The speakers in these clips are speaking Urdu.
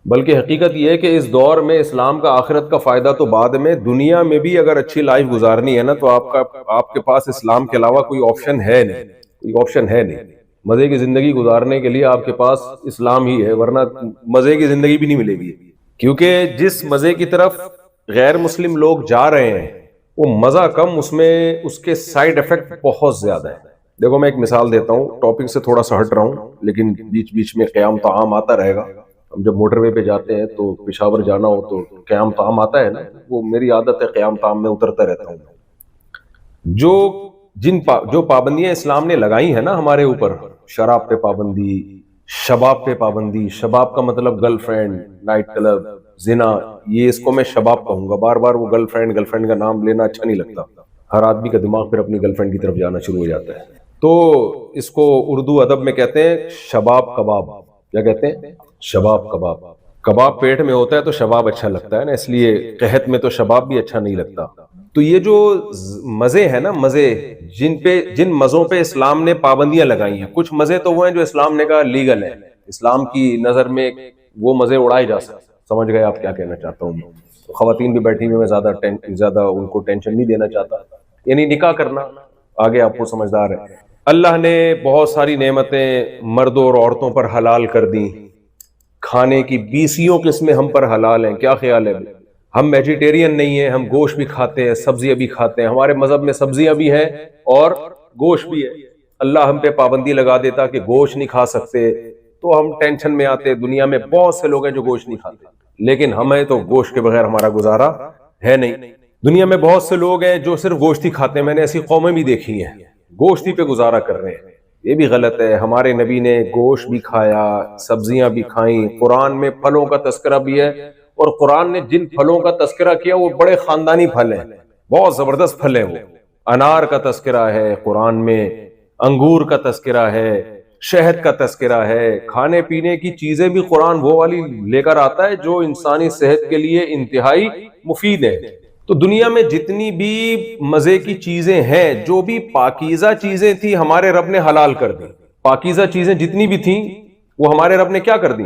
بلکہ حقیقت یہ ہے کہ اس دور میں اسلام کا آخرت کا فائدہ تو بعد میں، دنیا میں بھی اگر اچھی لائف گزارنی ہے نا تو آپ کے پاس اسلام کے علاوہ کوئی آپشن ہے نہیں، کوئی آپشن ہے نہیں۔ مزے کی زندگی گزارنے کے لیے آپ کے پاس اسلام ہی ہے، ورنہ مزے کی زندگی بھی نہیں ملے گی، کیونکہ جس مزے کی طرف غیر مسلم لوگ جا رہے ہیں وہ مزہ کم، اس میں اس کے سائیڈ ایفیکٹ بہت زیادہ ہے۔ دیکھو میں ایک مثال دیتا ہوں، ٹاپک سے تھوڑا سا ہٹ رہا ہوں لیکن بیچ بیچ میں قیام طعام آتا رہے گا۔ ہم جب موٹر وے پہ جاتے ہیں تو پشاور جانا ہو تو قیام طعام آتا ہے نا، وہ میری عادت ہے، قیام طعام میں اترتا رہتا ہوں۔ جو جو پابندیاں اسلام نے لگائی ہیں نا ہمارے اوپر، شراب پہ پابندی، شباب پہ پابندی، شباب کا مطلب گرل فرینڈ، نائٹ کلب، زنا، یہ اس کو میں شباب کہوں گا، بار بار وہ گرل فرینڈ کا نام لینا اچھا نہیں لگتا، ہر آدمی کا دماغ پھر اپنی گرل فرینڈ کی طرف جانا شروع ہو جاتا ہے۔ تو اس کو اردو ادب میں کہتے ہیں شباب کباب۔ کیا کہتے ہیں؟ شباب کباب۔ کباب پیٹ میں ہوتا ہے تو شباب اچھا لگتا ہے نا، اس لیے قحط میں تو شباب بھی اچھا نہیں لگتا۔ تو یہ جو مزے ہیں نا، مزے جن مزوں پہ اسلام نے پابندیاں لگائی ہیں، کچھ مزے تو وہ ہیں جو اسلام نے کہا لیگل ہے، اسلام کی نظر میں وہ مزے اڑائے جا سکتے۔ سمجھ گئے آپ کیا کہنا چاہتا ہوں؟ خواتین بھی بیٹھی ہوئی، میں زیادہ ان کو ٹینشن نہیں دینا چاہتا، یعنی نکاح کرنا آگے آپ کو سمجھدار ہے۔ اللہ نے بہت ساری نعمتیں مردوں اور عورتوں پر حلال کر دیں، کھانے کی 20 قسمیں ہم پر حلال ہیں۔ کیا خیال ہے؟ ہم ویجیٹیرین نہیں ہیں، ہم گوشت بھی کھاتے ہیں، سبزیاں بھی کھاتے ہیں، ہمارے مذہب میں سبزیاں بھی ہیں اور گوشت بھی ہے۔ اللہ ہم پہ پابندی لگا دیتا کہ گوشت نہیں کھا سکتے تو ہم ٹینشن میں آتے۔ دنیا میں بہت سے لوگ ہیں جو گوشت نہیں کھاتے، لیکن ہمیں تو گوشت کے بغیر ہمارا گزارا ہے نہیں۔ دنیا میں بہت سے لوگ ہیں جو صرف گوشت ہی کھاتے ہیں، میں نے ایسی قومیں بھی دیکھی ہیں گوشت ہی پہ گزارا کر رہے ہیں، یہ بھی غلط ہے۔ ہمارے نبی نے گوشت بھی کھایا، سبزیاں بھی کھائیں، قرآن میں پھلوں کا تذکرہ بھی ہے، اور قرآن نے جن پھلوں کا تذکرہ کیا وہ بڑے خاندانی پھل ہیں، بہت زبردست پھل ہیں۔ وہ انار کا تذکرہ ہے قرآن میں، انگور کا تذکرہ ہے، شہد کا تذکرہ ہے، کھانے پینے کی چیزیں بھی قرآن وہ والی لے کر آتا ہے جو انسانی صحت کے لیے انتہائی مفید ہے۔ تو دنیا میں جتنی بھی مزے کی چیزیں ہیں، جو بھی پاکیزہ چیزیں تھیں، ہمارے رب نے حلال کر دی۔ پاکیزہ چیزیں جتنی بھی تھیں وہ ہمارے رب نے کیا کر دی؟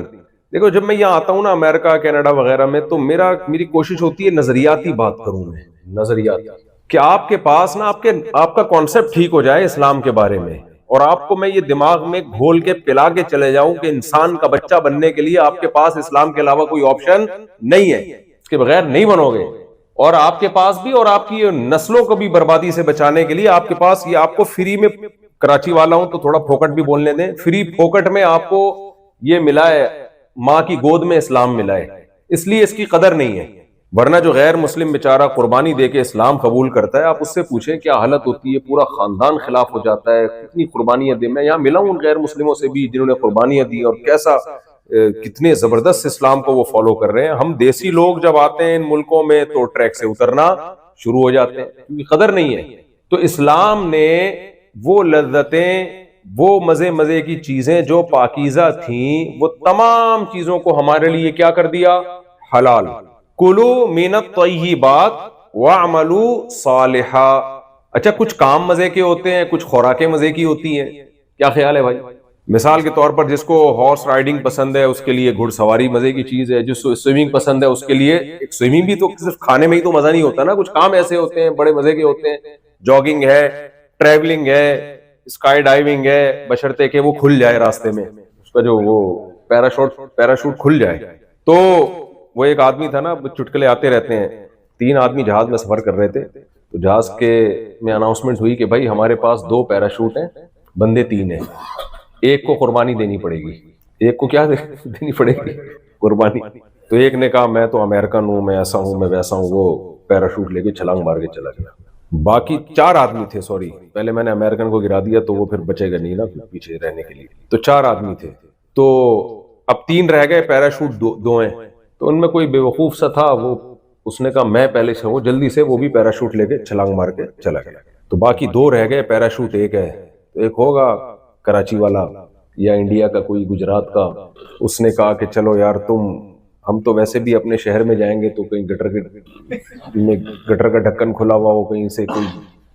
دیکھو جب میں یہاں آتا ہوں نا امریکہ کینیڈا وغیرہ میں، تو میری کوشش ہوتی ہے نظریاتی بات کروں میں، نظریاتی، کہ آپ کے پاس نا آپ کا کانسیپٹ ٹھیک ہو جائے اسلام کے بارے میں، اور آپ کو میں یہ دماغ میں گھول کے پلا کے چلے جاؤں کہ انسان کا بچہ بننے کے لیے آپ کے پاس اسلام کے علاوہ کوئی آپشن نہیں ہے، اس کے بغیر نہیں بنو گے، اور آپ کے پاس بھی اور آپ کی نسلوں کو بھی بربادی سے بچانے کے لیے آپ کے پاس یہ آپ کو فری میں، کراچی والا ہوں تو تھوڑا پھوکٹ بھی بولنے دیں، فری پھوکٹ میں آپ کو یہ ملا ہے، ماں کی گود میں اسلام ملا ہے، اس لیے اس کی قدر نہیں ہے۔ ورنہ جو غیر مسلم بیچارہ قربانی دے کے اسلام قبول کرتا ہے، آپ اس سے پوچھیں کیا حالت ہوتی ہے، پورا خاندان خلاف ہو جاتا ہے، کتنی قربانیاں دے۔ میں یہاں ملا ہوں ان غیر مسلموں سے بھی جنہوں نے قربانیاں دی، اور کیسا کتنے زبردست اسلام کو وہ فالو کر رہے ہیں۔ ہم دیسی لوگ جب آتے ہیں ان ملکوں میں تو ٹریک سے اترنا شروع ہو جاتے ہیں کیونکہ قدر نہیں ہے۔ تو اسلام نے وہ لذتیں، وہ مزے کی چیزیں جو پاکیزہ تھیں، وہ تمام چیزوں کو ہمارے لیے کیا کر دیا؟ حلال۔ کلو من الطیبات واعملوا صالحا۔ اچھا کچھ کام مزے کے ہوتے ہیں، کچھ خوراکیں مزے کی ہوتی ہیں، کیا خیال ہے بھائی؟ مثال کے طور پر جس کو ہارس رائڈنگ پسند ہے اس کے لیے گھڑ سواری مزے کی چیز ہے، جس کو سوئمنگ پسند ہے اس کے لیے، ایک سوئمنگ بھی تو صرف کھانے میں ہی تو مزہ نہیں ہوتا نا، کچھ کام ایسے ہوتے ہیں بڑے مزے کے ہوتے ہیں، جاگنگ ہے، ٹریولنگ ہے، اسکائی ڈائیونگ ہے، بشرطے کہ وہ کھل جائے راستے میں، اس کا جو وہ پیراشوٹ کھل جائے۔ تو وہ ایک آدمی تھا نا، چٹکلے آتے رہتے ہیں، 3 آدمی جہاز میں سفر کر رہے تھے، تو جہاز کے میں اناؤنسمنٹ ہوئی کہ بھائی ہمارے پاس 2 پیراشوٹ ہیں، بندے 3 ہیں، ایک کو قربانی دینی پڑے گی۔ ایک کو کیا دینی پڑے گی؟ قربانی۔ تو ایک نے کہا میں تو امریکن ہوں، میں ایسا ہوں، میں ویسا ہوں، وہ پیراشوٹ لے کے چھلانگ مار کے چلا گیا۔ باقی 4 آدمی تھے، سوری پہلے میں نے امریکن کو گرا دیا تو وہ پھر بچے گا نہیں نا پیچھے رہنے کے لیے، تو 4 آدمی تھے، تو اب 3 رہ گئے، پیراشوٹ 2 ہیں، تو ان میں کوئی بے وقوف سا تھا، وہ اس نے کہا میں پہلے سے ہوں، جلدی سے وہ بھی پیراشوٹ لے کے چھلانگ مار کے چلا گیا۔ تو باقی 2 رہ گئے، پیراشوٹ ایک ہے، تو ایک ہوگا کراچی والا یا انڈیا کا کوئی گجرات کا، اس نے کہا کہ چلو یار ہم تو ویسے بھی اپنے شہر میں جائیں گے تو کہیں گٹر کا ڈھکن کھلا ہوا ہو کہیں سے، کوئی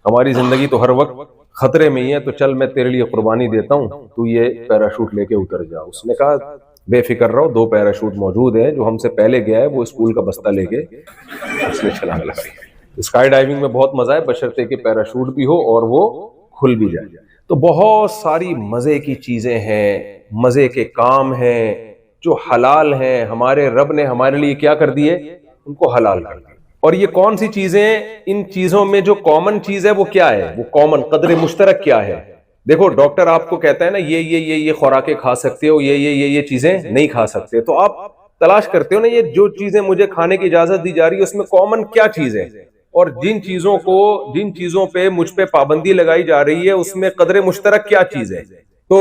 ہماری زندگی تو ہر وقت خطرے میں ہی ہے، تو چل میں تیرے لیے قربانی دیتا ہوں، تو یہ پیراشوٹ لے کے اتر جا۔ اس نے کہا بے فکر رہو، 2 پیراشوٹ موجود ہیں، جو ہم سے پہلے گیا ہے وہ اسکول کا بستہ لے کے اس میں چھلانگ لگائی۔ اسکائی ڈائیونگ میں بہت مزہ ہے، بشرطے کہ پیراشوٹ بھی ہو اور وہ کھل بھی جائے۔ تو بہت ساری مزے کی چیزیں ہیں، مزے کے کام ہیں جو حلال ہیں، ہمارے رب نے ہمارے لیے کیا کر دیے؟ ان کو حلال کر دیا۔ اور یہ کون سی چیزیں؟ ان چیزوں میں جو کامن چیز ہے وہ کیا ہے؟ وہ کامن قدر مشترک کیا ہے؟ دیکھو ڈاکٹر آپ کو کہتا ہے نا یہ خوراکیں کھا سکتے ہو، یہ چیزیں نہیں کھا سکتے، تو آپ تلاش کرتے ہو نا یہ جو چیزیں مجھے کھانے کی اجازت دی جا رہی ہے اس میں کامن کیا چیز ہے، اور جن چیزوں پہ مجھ پہ پابندی لگائی جا رہی ہے اس میں قدر مشترک کیا چیز ہے۔ تو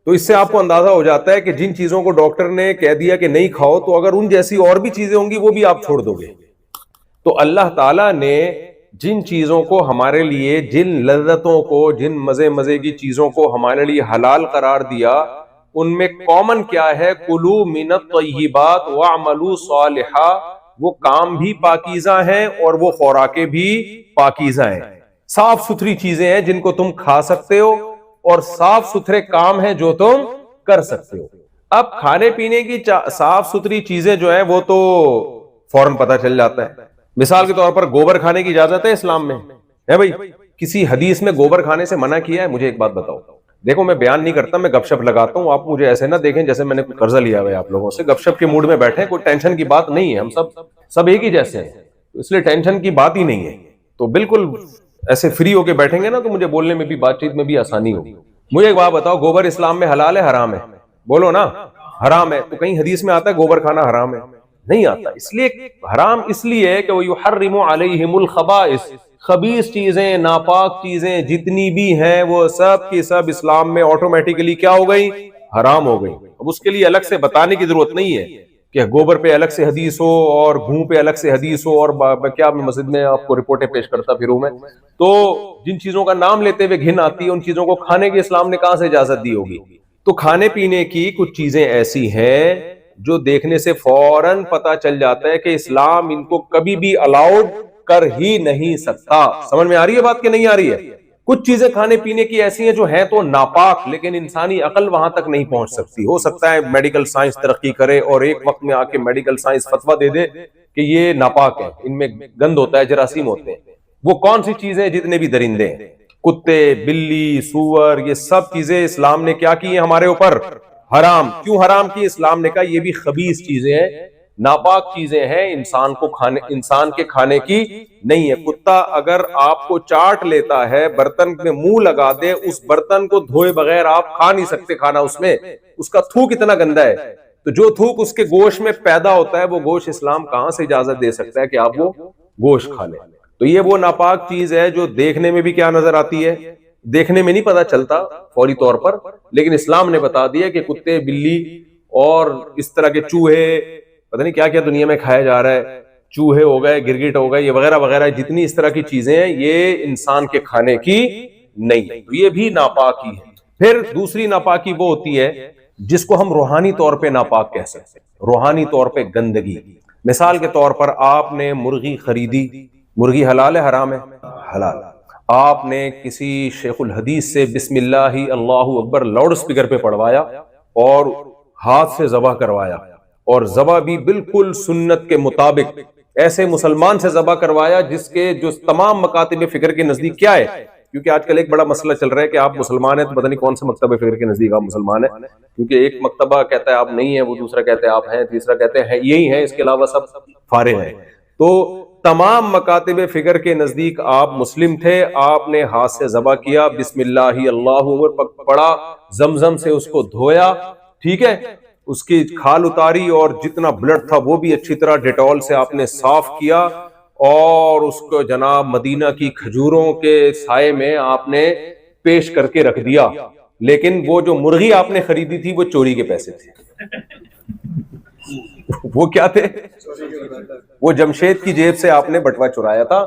اس سے آپ کو اندازہ ہو جاتا ہے کہ جن چیزوں کو ڈاکٹر نے کہہ دیا کہ نہیں کھاؤ، تو اگر ان جیسی اور بھی چیزیں ہوں گی وہ بھی آپ چھوڑ دو گے۔ تو اللہ تعالیٰ نے جن چیزوں کو ہمارے لیے، جن لذتوں کو، جن مزے کی چیزوں کو ہمارے لیے حلال قرار دیا، ان میں کامن کیا ہے؟ کلوا من الطیبات واعملوا صالحا، وہ کام بھی پاکیزہ ہیں اور وہ خوراکیں بھی پاکیزہ ہیں، صاف ستھری چیزیں ہیں جن کو تم کھا سکتے ہو، اور صاف ستھرے کام ہیں جو تم کر سکتے ہو۔ اب کھانے پینے کی صاف ستھری چیزیں جو ہیں وہ تو فوراً پتہ چل جاتا ہے۔ مثال کے طور پر گوبر کھانے کی اجازت ہے اسلام میں؟ ہے بھائی؟ کسی حدیث میں گوبر کھانے سے منع کیا ہے؟ مجھے ایک بات بتاؤ۔ دیکھو میں بیان نہیں کرتا، میں گپ شپ لگاتا ہوں، آپ مجھے ایسے نہ دیکھیں جیسے میں نے کوئی قرضہ لیا ہوا ہے آپ لوگوں سے۔ گپ شپ کے موڈ میں بیٹھے، کوئی ٹینشن کی بات نہیں ہے، ہم سب ایک ہی جیسے ہیں، اس لیے ٹینشن کی بات ہی نہیں ہے۔ تو بالکل ایسے فری ہو کے بیٹھیں گے نا تو مجھے بولنے میں بھی، بات چیت میں بھی آسانی ہوگی۔ مجھے ایک بات بتاؤ، گوبر اسلام میں حلال ہے حرام ہے؟ بولو نا، حرام ہے۔ تو کہیں حدیث میں آتا ہے گوبر کھانا حرام ہے؟ نہیں آتا۔ اس لیے حرام اس لیے ہے کہ وَيُحَرِّمُ عَلَيْهِمُ الْخَبَائِثَ، خبیث چیزیں، ناپاک چیزیں جتنی بھی ہیں وہ سب کی سب اسلام میں آٹومیٹیکلی کیا ہو گئی؟ حرام ہو گئی۔ اب اس کے لیے الگ سے بتانے کی ضرورت نہیں ہے کہ گوبر پہ الگ سے حدیث ہو اور گھوں پہ الگ سے حدیث ہو، اور کیا مسجد میں آپ کو رپورٹیں پیش کرتا پھروں میں۔ تو جن چیزوں کا نام لیتے ہوئے گھن آتی ہے ان چیزوں کو کھانے کی اسلام نے کہاں سے اجازت دی ہوگی؟ تو کھانے پینے کی کچھ چیزیں ایسی ہیں جو دیکھنے سے فوراً پتا چل جاتا ہے کہ اسلام ان کو کبھی بھی الاؤڈ کر ہی نہیں سکتا۔ سمجھ میں آ رہی ہے بات کہ نہیں آ رہی ہے؟ کچھ چیزیں کھانے پینے کی ایسی ہیں جو ہیں تو ناپاک، لیکن انسانی عقل وہاں تک نہیں پہنچ سکتی۔ ہو سکتا ہے میڈیکل سائنس ترقی کرے اور ایک وقت میں آ کے میڈیکل سائنس فتویٰ دے دے کہ یہ ناپاک ہے، ان میں گند ہوتا ہے، جراثیم ہوتے ہیں۔ وہ کون سی چیزیں؟ جتنے بھی درندے ہیں، کتے، بلی، سور، یہ سب چیزیں اسلام نے کیا کی ہیں ہمارے اوپر؟ حرام۔ کیوں حرام کی؟ اسلام نے کہا یہ بھی خبیث چیزیں ہیں، ناپاک چیزیں ہیں، انسان کے کھانے کی نہیں ہے۔ کتا اگر آپ کو چاٹ لیتا ہے، برتن میں منہ لگا دے، اس برتن کو دھوئے بغیر آپ کھا نہیں سکتے کھانا، اس کا تھوک اتنا گندا ہے، تو جو تھوک اس کے گوشت میں پیدا ہوتا ہے وہ گوشت اسلام کہاں سے اجازت دے سکتا ہے کہ آپ وہ گوشت کھا لیں؟ تو یہ وہ ناپاک چیز ہے جو دیکھنے میں بھی کیا نظر آتی ہے؟ دیکھنے میں نہیں پتا چلتا فوری طور پر، لیکن اسلام نے بتا دیا کہ کتے، بلی اور اس طرح کے چوہے، پتہ نہیں کیا کیا دنیا میں کھایا جا رہا ہے، چوہے ہو گئے، گرگٹ ہو گئے، یہ وغیرہ وغیرہ جتنی اس طرح کی چیزیں ہیں یہ انسان کے کھانے کی نہیں، تو یہ بھی ناپاکی ہے۔ پھر دوسری ناپاکی وہ ہوتی ہے جس کو ہم روحانی طور پہ ناپاک کہہ سکتے ہیں، روحانی طور پہ گندگی۔ مثال کے طور پر آپ نے مرغی خریدی، مرغی حلال ہے حرام ہے؟ حلال۔ آپ نے کسی شیخ الحدیث سے بسم اللہ اللہ اکبر لاؤڈ سپیکر پہ پڑھوایا اور ہاتھ سے ذبح کروایا، اور ذبح بھی بالکل سنت کے مطابق، ایسے مسلمان سے ذبح کروایا جو تمام مکاتب فکر کے نزدیک کیا ہے؟ کیونکہ آج کل ایک بڑا مسئلہ چل رہا ہے کہ آپ مسلمان ہیں تو پتہ نہیں کون سے مکتب فکر کے نزدیک آپ مسلمان ہیں، کیونکہ ایک مکتبہ کہتا ہے آپ نہیں ہیں، وہ دوسرا کہتا ہے آپ ہیں، تیسرا کہتے ہیں یہی ہیں، اس کے علاوہ سب فارغ ہیں۔ تو تمام مکاتب فکر کے نزدیک آپ مسلم تھے، آپ نے ہاتھ سے ذبح کیا، بسم اللہ اللہ اکبر پڑھا، زمزم سے اس کو دھویا، ٹھیک ہے، اس کی کھال اتاری اور جتنا بلڈ تھا وہ بھی اچھی طرح ڈیٹول سے آپ نے صاف کیا، اور اس کو جناب مدینہ کی کھجوروں کے سائے میں آپ نے پیش کر کے رکھ دیا، لیکن وہ جو مرغی آپ نے خریدی تھی وہ چوری کے پیسے تھے۔ وہ کیا تھے؟ وہ جمشید کی جیب سے آپ نے بٹوا چرایا تھا،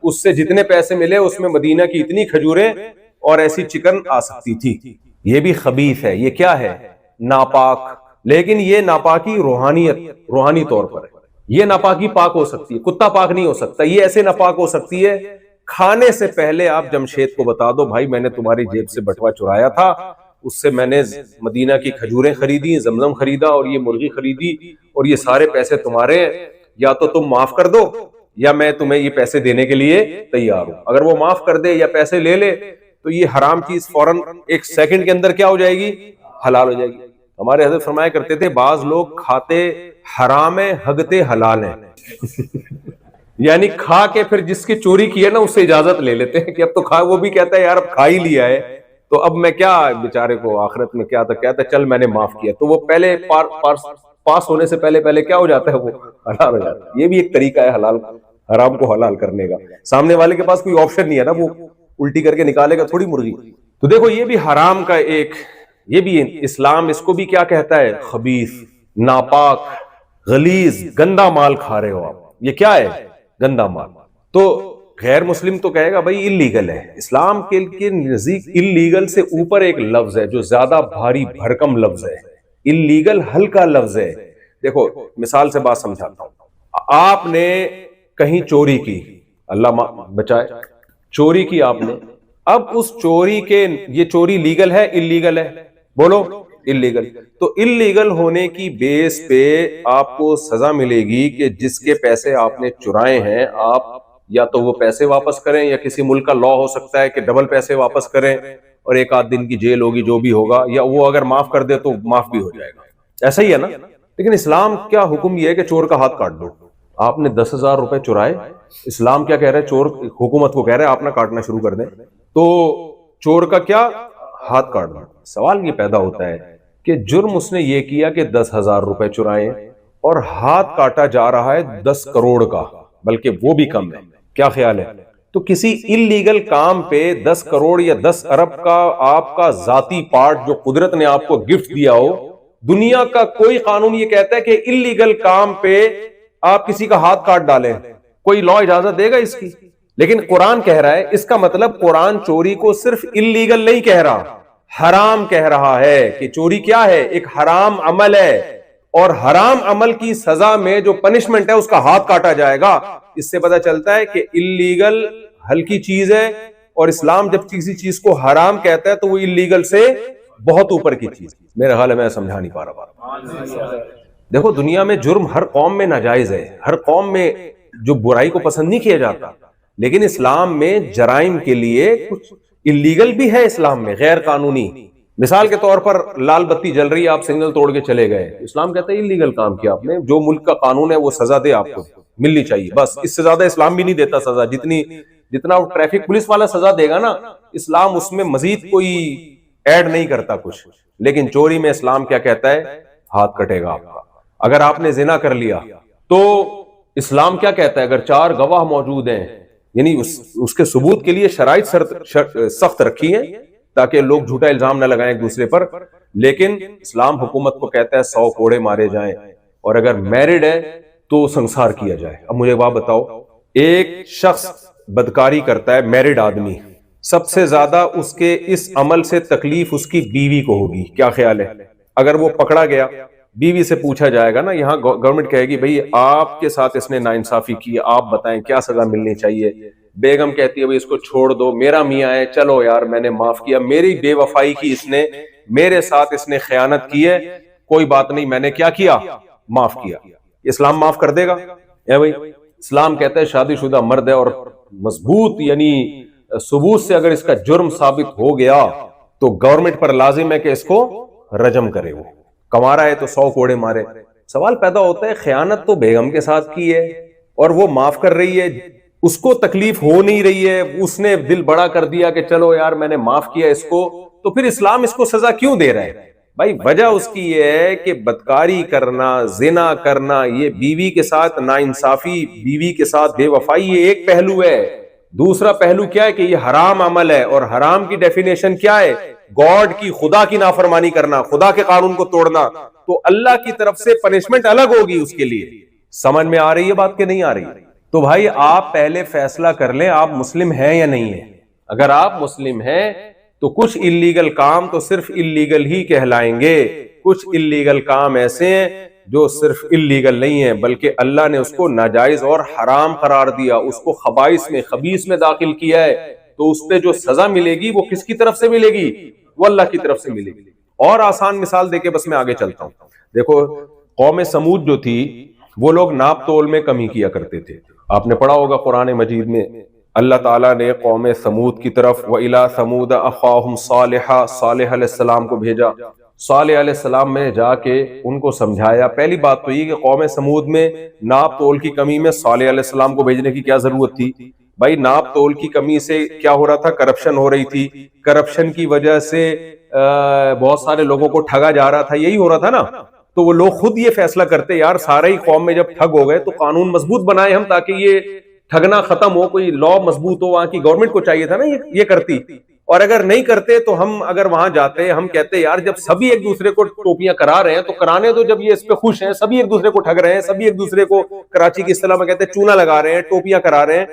اس سے جتنے پیسے ملے اس میں مدینہ کی اتنی کھجوریں اور ایسی چکن آ سکتی تھی۔ یہ بھی خبیث ہے، یہ کیا ہے؟ ناپاک۔ لیکن یہ ناپاکی روحانی طور پر ہے، یہ ناپاکی پاک ہو سکتی ہے، کتا پاک نہیں ہو سکتا۔ یہ ایسے ناپاک ہو سکتی ہے، کھانے سے پہلے آپ جمشید کو بتا دو بھائی میں نے تمہاری جیب سے بٹوا چرایا تھا اس سے میں نے مدینہ کی کھجوریں خریدی، زمزم خریدا اور یہ مرغی خریدی اور یہ سارے پیسے تمہارے ہیں، یا تو تم معاف کر دو یا میں تمہیں یہ پیسے دینے کے لیے تیار ہوں۔ اگر وہ معاف کر دے یا پیسے لے لے تو یہ حرام چیز فوراً ایک سیکنڈ کے اندر کیا ہو جائے گی؟ حلال ہو جائے گی۔ ہمارے حضرت فرمایا کرتے تھے بعض لوگ کھاتے حرام ہے ہگتے حلال ہیں یعنی کھا کے پھر جس کی چوری کی ہے نا اس سے اجازت لے لیتے ہیں کہ اب تو کھا، وہ بھی کہتا ہے یار اب کھا ہی لیا ہے تو اب میں کیا بیچارے کو آخرت میں کیا تھا، کہتا ہے چل میں نے معاف کیا، تو وہ پہلے پاس ہونے سے پہلے کیا ہو جاتا ہے، وہ حلال ہو جاتا ہے۔ یہ بھی ایک طریقہ ہے حلال حرام کو حلال کرنے کا، سامنے والے کے پاس کوئی آپشن نہیں ہے نا، وہ الٹی کر کے نکالے گا تھوڑی مرغی۔ تو دیکھو یہ بھی حرام کا ایک، یہ بھی اسلام اس کو بھی کیا کہتا ہے؟ خبیث، ناپاک، غلیظ، گندا مال کھا رہے ہو آپ، یہ کیا ہے؟ گندا مال۔ تو غیر مسلم تو کہے گا بھائی اللیگل ہے، اسلام کے نزدیک اللیگل سے اوپر ایک لفظ ہے جو زیادہ بھاری بھرکم لفظ ہے، اللیگل ہلکا لفظ ہے۔ دیکھو مثال سے بات سمجھاتا ہوں، آپ نے کہیں چوری کی، اللہ بچائے، چوری کی آپ نے، اب اس چوری کے، یہ چوری لیگل ہے اللیگل ہے؟ بولو اللیگل۔ تو اللیگل ہونے کی بیس پہ آپ کو سزا ملے گی کہ جس کے پیسے آپ نے چرائے ہیں آپ یا تو وہ پیسے واپس کریں، یا کسی ملک کا لا ہو سکتا ہے کہ ڈبل پیسے واپس کریں اور 1 آدھ دن کی جیل ہوگی جو بھی ہوگا، یا وہ اگر معاف کر دے تو معاف بھی ہو جائے گا، ایسا ہی ہے نا۔ لیکن اسلام کیا حکم یہ ہے کہ چور کا ہاتھ کاٹ دو۔ آپ نے 10,000 روپے چرائے، اسلام کیا کہہ رہا ہے؟ چور حکومت کو کہہ رہا ہے آپ نہ کاٹنا شروع کر دیں، تو چور کا کیا؟ ہاتھ کاٹ دو۔ سوال یہ پیدا ہوتا ہے کہ جرم اس نے یہ کیا کہ 10,000 روپے چرائے اور ہاتھ کاٹا جا رہا ہے 10 کروڑ کا، بلکہ وہ بھی کم ہے، کیا خیال ہے؟ تو کسی اللیگل کام پہ 10 کروڑ یا 10 ارب کا آپ کا ذاتی پارٹ جو قدرت نے آپ کو گفٹ دیا ہو، دنیا کا کوئی قانون یہ کہتا ہے کہ اللیگل کام پہ آپ کسی کا ہاتھ کاٹ ڈالیں؟ کوئی لا اجازت دے گا اس کی؟ لیکن قرآن کہہ رہا ہے، اس کا مطلب قرآن چوری کو صرف اللیگل نہیں کہہ رہا، حرام کہہ رہا ہے کہ چوری کیا ہے؟ ایک حرام عمل ہے، اور حرام عمل کی سزا میں جو پنشمنٹ ہے اس کا ہاتھ کاٹا جائے گا۔ اس سے پتہ چلتا ہے کہ اللیگل ہلکی چیز ہے، اور اسلام جب کسی چیز کو حرام کہتا ہے تو وہ اللیگل سے بہت اوپر کی چیز۔ میرا حال ہے میں سمجھا نہیں پا رہا۔ دیکھو دنیا میں جرم ہر قوم میں ناجائز ہے، ہر قوم میں جو برائی کو پسند نہیں کیا جاتا، لیکن اسلام میں جرائم کے لیے کچھ اللیگل بھی ہے، اسلام میں غیر قانونی۔ مثال کے طور پر لال بتی جل رہی ہے، آپ سگنل توڑ کے چلے گئے، اسلام کہتا ہے اللیگل کام کیا آپ نے، جو ملک کا قانون ہے وہ سزا دے، آپ کو ملنی چاہیے، بس اس سے زیادہ اسلام بھی نہیں دیتا سزا، جتنا ٹریفک پولیس والا سزا دے گا نا، اسلام اس میں مزید کوئی ایڈ نہیں کرتا کچھ۔ لیکن چوری میں اسلام کیا کہتا ہے؟ ہاتھ کٹے گا آپ کا۔ اگر آپ نے زنا کر لیا تو اسلام کیا کہتا ہے؟ اگر 4 گواہ موجود ہیں، یعنی اس کے ثبوت کے لیے شرائط سخت رکھی ہیں تاکہ لوگ جھوٹا الزام نہ لگائیں ایک دوسرے پر، لیکن اسلام حکومت کو کہتا ہے 100 کوڑے مارے جائیں، اور اگر میرڈ ہے تو سنسار کیا جائے۔ اب مجھے بات بتاؤ، ایک شخص بدکاری کرتا ہے، میرڈ آدمی، سب سے زیادہ اس کے اس عمل سے تکلیف اس کی بیوی کو ہوگی، کیا خیال ہے؟ اگر وہ پکڑا گیا، بیوی سے پوچھا جائے گا نا، یہاں گورنمنٹ کہے گی بھئی آپ کے ساتھ اس نے ناانصافی کی، آپ بتائیں کیا سزا ملنی چاہیے؟ بیگم کہتی ہے بھئی اس کو چھوڑ دو، میرا میاں ہے، چلو یار میں نے معاف کیا، میری بے وفائی کی اس نے، میرے ساتھ اس نے خیانت کی ہے، کوئی بات نہیں، میں نے کیا کیا؟ معاف کیا۔ اسلام معاف کر دے گا؟ اے بھئی اسلام کہتا ہے شادی شدہ مرد ہے اور مضبوط یعنی ثبوت سے اگر اس کا جرم ثابت ہو گیا تو گورنمنٹ پر لازم ہے کہ اس کو رجم کرے، وہ کما رہا ہے تو 100 کوڑے مارے۔ سوال پیدا ہوتا ہے، خیانت تو بیگم کے ساتھ کی ہے اور وہ معاف کر رہی ہے، اس کو تکلیف ہو نہیں رہی ہے، اس نے دل بڑا کر دیا کہ چلو یار میں نے معاف کیا اس کو، تو پھر اسلام اس کو سزا کیوں دے رہا ہے؟ بھائی وجہ اس کی یہ ہے کہ بدکاری کرنا، زنا کرنا، یہ بیوی کے ساتھ ناانصافی، بیوی کے ساتھ بے وفائی، یہ ایک پہلو ہے۔ دوسرا پہلو کیا ہے کہ یہ حرام عمل ہے، اور حرام کی ڈیفینیشن کیا ہے؟ گاڈ کی، خدا کی نافرمانی کرنا، خدا کے قانون کو توڑنا، تو اللہ کی طرف سے پنشمنٹ الگ ہوگی اس کے لیے۔ سمجھ میں آ رہی ہے بات کہ نہیں آ رہی؟ تو بھائی آپ پہلے فیصلہ کر لیں آپ مسلم ہیں یا نہیں ہیں۔ اگر آپ مسلم ہیں تو کچھ اللیگل کام تو صرف اللیگل ہی کہلائیں گے، کچھ اللیگل کام ایسے ہیں جو صرف اللیگل نہیں ہیں بلکہ اللہ نے اس کو ناجائز اور حرام قرار دیا، اس کو خبائث میں، خبیث میں داخل کیا ہے، تو اس پہ جو سزا ملے گی وہ کس کی طرف سے ملے گی؟ وہ اللہ کی طرف سے ملے گی. اور آسان مثال دے کے بس میں آگے چلتا ہوں. دیکھو قوم سمود جو تھی وہ لوگ ناپ تول میں کمی کیا کرتے تھے. آپ نے پڑھا ہوگا قرآن مجید میں اللہ تعالیٰ نے قوم سمود کی طرف وَإِلَىٰ ثَمُودَ أَخَاهُمْ صَالِحًا صالح علیہ السلام کو بھیجا. صالح علیہ السلام میں جا کے ان کو سمجھایا. پہلی بات تو یہ کہ قوم سمود میں ناپ تول کی کمی میں صالح علیہ السلام کو بھیجنے کی کیا ضرورت تھی؟ بھائی ناپ تول کی کمی سے کیا ہو رہا تھا؟ کرپشن ہو رہی تھی. کرپشن کی وجہ سے بہت سارے لوگوں کو ٹھگا جا رہا تھا, یہی ہو رہا تھا نا. تو وہ لوگ خود یہ فیصلہ کرتے یار سارے ہی قوم میں جب ٹھگ ہو گئے تو قانون مضبوط بنائے ہم تاکہ یہ ٹھگنا ختم ہو, کوئی لا مضبوط ہو. وہاں کی گورنمنٹ کو چاہیے تھا نا یہ کرتی. اور اگر نہیں کرتے تو ہم اگر وہاں جاتے ہم کہتے یار جب سبھی ایک دوسرے کو ٹوپیاں کرا رہے ہیں تو کرانے دو. جب یہ اس پہ خوش ہیں, سبھی ایک دوسرے کو ٹھگ رہے ہیں, سبھی ایک دوسرے کو کراچی کی اصطلاح میں کہتے ہیں چونا لگا رہے ہیں, ٹوپیاں کرا رہے ہیں,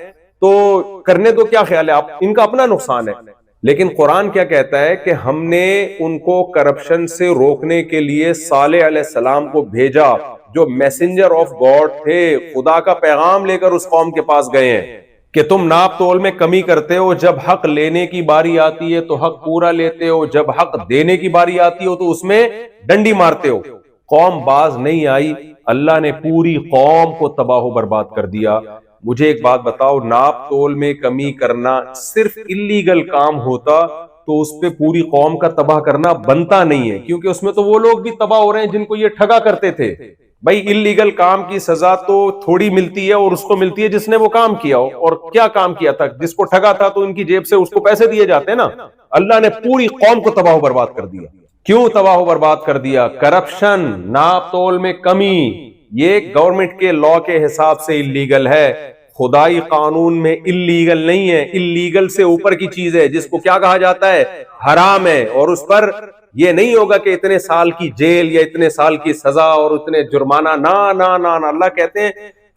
تو کرنے دو. کیا خیال ہے آپ, ان کا اپنا نقصان ہے. لیکن قرآن کیا کہتا ہے کہ ہم نے ان کو کرپشن سے روکنے کے لیے صالح علیہ السلام کو بھیجا جو میسنجر آف گاڈ تھے, خدا کا پیغام لے کر اس قوم کے پاس گئے ہیں کہ تم ناپ تول میں کمی کرتے ہو, جب حق لینے کی باری آتی ہے تو حق پورا لیتے ہو, جب حق دینے کی باری آتی ہو تو اس میں ڈنڈی مارتے ہو. قوم باز نہیں آئی, اللہ نے پوری قوم کو تباہ و برباد کر دیا. مجھے ایک بات بتاؤ, ناپ تول میں کمی کرنا صرف اللیگل کام ہوتا تو اس پہ پوری قوم کا تباہ کرنا بنتا نہیں ہے, کیونکہ اس میں تو وہ لوگ بھی تباہ ہو رہے ہیں جن کو یہ ٹھگا کرتے تھے. بھائی اللیگل کام کی سزا تو تھوڑی ملتی ہے اور اس کو ملتی ہے جس نے وہ کام کیا ہو. اور کیا کام کیا تھا؟ جس کو ٹھگا تھا تو ان کی جیب سے اس کو پیسے دیے جاتے ہیں نا. اللہ نے پوری قوم کو تباہ و برباد کر دیا. کیوں تباہ و برباد کر دیا؟ کرپشن, ناپ تول میں کمی. یہ گورنمنٹ کے لا کے حساب سے اللیگل ہے, خدائی قانون میں اللیگل نہیں ہے. اللیگل سے اوپر کی چیز ہے جس کو کیا کہا جاتا ہے؟ حرام ہے. اور اس پر یہ نہیں ہوگا کہ اتنے سال کی جیل یا اتنے سال کی سزا اور اتنے جرمانہ. نا نا نا نا, اللہ کہتے ہیں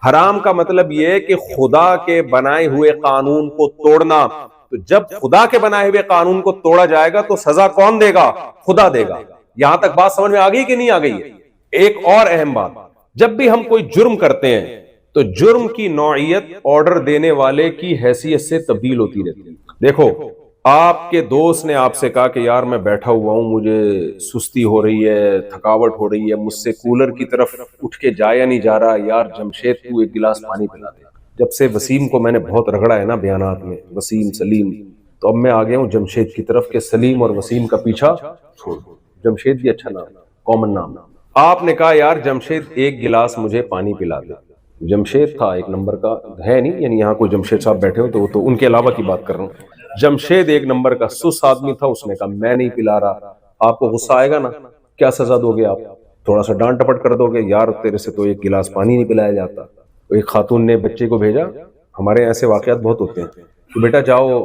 حرام کا مطلب یہ ہے کہ خدا کے بنائے ہوئے قانون کو توڑنا. تو جب خدا کے بنائے ہوئے قانون کو توڑا جائے گا تو سزا کون دے گا؟ خدا دے گا. یہاں تک بات سمجھ میں آ گئی کہ نہیں آ گئی ہے؟ ایک اور اہم بات, جب بھی ہم کوئی جرم کرتے ہیں تو جرم کی نوعیت آرڈر دینے والے کی حیثیت سے تبدیل ہوتی رہتی ہے. دیکھو آپ کے دوست نے آپ سے کہا کہ یار میں بیٹھا ہوا ہوں, مجھے سستی ہو رہی ہے, تھکاوٹ ہو رہی ہے, مجھ سے کولر کی طرف اٹھ کے جایا نہیں جا رہا, یار جمشید تو ایک گلاس پانی پلا دے. جب سے وسیم کو میں نے بہت رگڑا ہے نا بیانات میں, وسیم سلیم, تو اب میں آ گیا ہوں جمشید کی طرف کہ سلیم اور وسیم کا پیچھا چھوڑ دو. جمشید بھی اچھا نام, کامن نام. آپ نے کہا یار جمشید ایک گلاس مجھے پانی پلا دے. جمشید تھا ایک نمبر کا, ہے نہیں یعنی یہاں کوئی جمشید صاحب بیٹھے ہو تو ان کے علاوہ کی بات کر رہا ہوں. جمشید ایک نمبر کا سس آدمی تھا, اس نے کہا میں نہیں پلا رہا. آپ کو غصہ آئے گا نا, کیا سزا دو گے آپ؟ تھوڑا سا ڈانٹ ٹپٹ کر دو گے, یار تیرے سے تو ایک گلاس پانی نہیں پلایا جاتا. ایک خاتون نے بچے کو بھیجا, ہمارے ایسے واقعات بہت ہوتے ہیں, کہ بیٹا جاؤ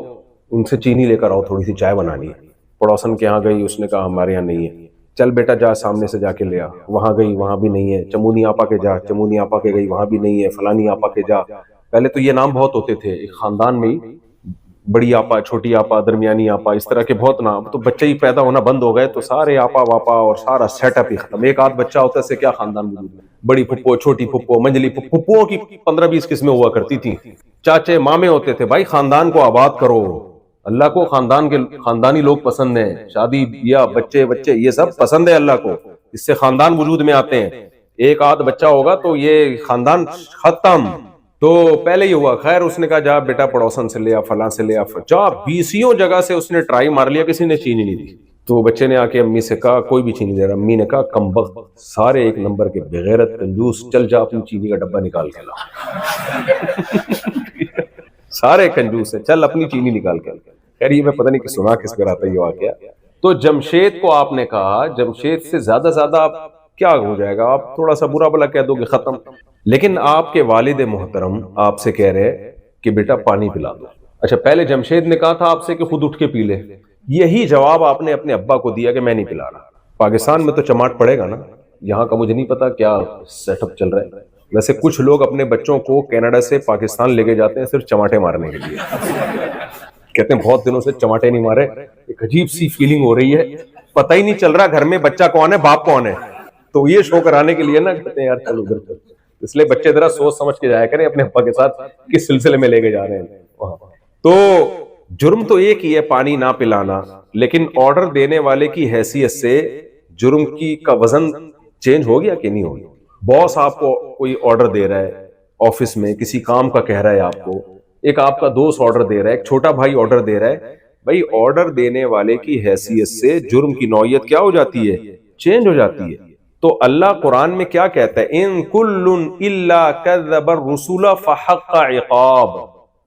ان سے چینی لے کر آؤ, تھوڑی سی چائے بنانی ہے. پڑوسن کے یہاں گئی, اس نے کہا ہمارے یہاں نہیں ہے. چل بیٹا جا سامنے سے جا کے لے آ. وہاں گئی, وہاں بھی نہیں ہے. چمونی آپا کے جا, چمونی آپا کے گئی, وہاں بھی نہیں ہے. فلانی آپا کے جا. پہلے تو یہ نام بہت ہوتے تھے ایک خاندان میں ہی, بڑی آپا, چھوٹی آپا, درمیانی آپا, اس طرح کے بہت نام. تو بچے ہی پیدا ہونا بند ہو گئے تو سارے آپا واپا اور سارا سیٹ اپ ہی ختم. ایک آدھ بچہ ہوتا ہے سے کیا خاندان وجود میں. بڑی پھپھو, چھوٹی پھپھو, منجلی پھپھوؤں کی 15-20 قسمیں ہوا کرتی تھیں. چاچے مامے ہوتے تھے. بھائی خاندان کو آباد کرو. اللہ کو خاندانی لوگ پسند ہیں, شادی بیاہ بچے یہ سب پسند ہے اللہ کو, اس سے خاندان وجود میں آتے ہیں. ایک آدھ بچہ ہوگا تو یہ خاندان ختم. تو پہلے ہی ہوا. خیر اس نے کہا جا بیٹا پڑوسن سے لے آ, فلاں سے لے آ. جا 20 جگہ سے اس نے ٹرائی مار لیا, کسی نے چینی نہیں دی. تو بچے نے آ کے امی سے کہا کوئی بھی چینی دے رہا. امی نے کہا کمبخت, سارے ایک نمبر کے بغیرت کنجوس, چل جا اپنی چینی کا ڈبہ نکال کے لا. سارے کنجوس ہیں, چل اپنی چینی نکال کے لا. خیر یہ میں پتہ نہیں کہ سنا کس پر آتا یہ واقعہ. تو جمشید کو آپ نے کہا, جمشید سے زیادہ آپ کیا ہو جائے گا, آپ تھوڑا سا برا بلا کہہ دو گے ختم. لیکن آپ کے والد محترم آپ سے کہہ رہے کہ بیٹا پانی پلا دو. اچھا پہلے جمشید نے کہا تھا آپ سے کہ خود اٹھ کے پی لے. یہی جواب آپ نے اپنے ابا کو دیا کہ میں نہیں پلا رہا. پاکستان میں تو چماٹ پڑے گا نا, یہاں کا مجھے نہیں پتا کیا سیٹ اپ چل رہا ہے. ویسے کچھ لوگ اپنے بچوں کو کینیڈا سے پاکستان لے کے جاتے ہیں صرف چماٹے مارنے کے لیے. کہتے ہیں بہت دنوں سے چماٹے نہیں مارے, ایک عجیب سی فیلنگ ہو رہی ہے, پتہ ہی نہیں چل رہا گھر میں بچہ کون ہے باپ کون ہے. تو یہ شو کرانے کے لیے نا کہتے ہیں یار چلو ادھر چل. اس لیے بچے ذرا سوچ سمجھ کے جایا کریں اپنے ابا کے ساتھ کس سلسلے میں لے کے جا رہے ہیں وہاں. تو جرم تو ایک ہی ہے پانی نہ پلانا، لیکن آرڈر دینے والے کی حیثیت سے جرم کی کا وزن چینج ہو گیا کہ نہیں ہو گیا؟ باس آپ کو کوئی آرڈر دے رہا ہے آفس میں، کسی کام کا کہہ رہا ہے آپ کو، ایک آپ کا دوست آرڈر دے رہا ہے، ایک چھوٹا بھائی آرڈر دے رہا ہے، بھائی آرڈر دینے والے کی حیثیت سے جرم کی نوعیت کیا ہو جاتی ہے؟ چینج ہو جاتی ہے۔ تو اللہ قرآن میں کیا کہتا ہے؟ ان کل الا کذب الرسول فحق عقاب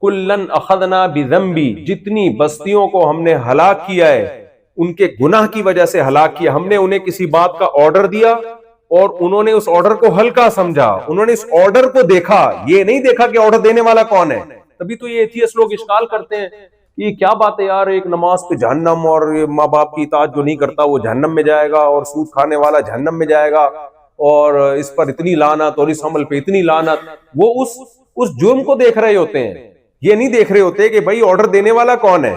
کلن اخذنا بذنبی، جتنی بستیوں کو ہم نے ہلاک کیا ہے ان کے گناہ کی وجہ سے ہلاک کیا، ہم نے انہیں کسی بات کا آرڈر دیا اور انہوں نے اس آرڈر کو ہلکا سمجھا، انہوں نے اس آرڈر کو دیکھا، یہ نہیں دیکھا کہ آرڈر دینے والا کون ہے۔ تبھی تو یہ ایتھیسٹ لوگ اشکال کرتے ہیں یہ کیا بات ہے یار، ایک نماز پہ جہنم، اور ماں باپ کی اطاعت جو نہیں کرتا وہ جہنم میں جائے گا، اور سود کھانے والا جہنم میں جائے گا، اور اس پر اتنی لعنت اور اس عمل پہ اتنی لعنت۔ وہ اس جرم کو دیکھ رہے ہوتے ہیں، یہ نہیں دیکھ رہے ہوتے کہ بھائی آرڈر دینے والا کون ہے؟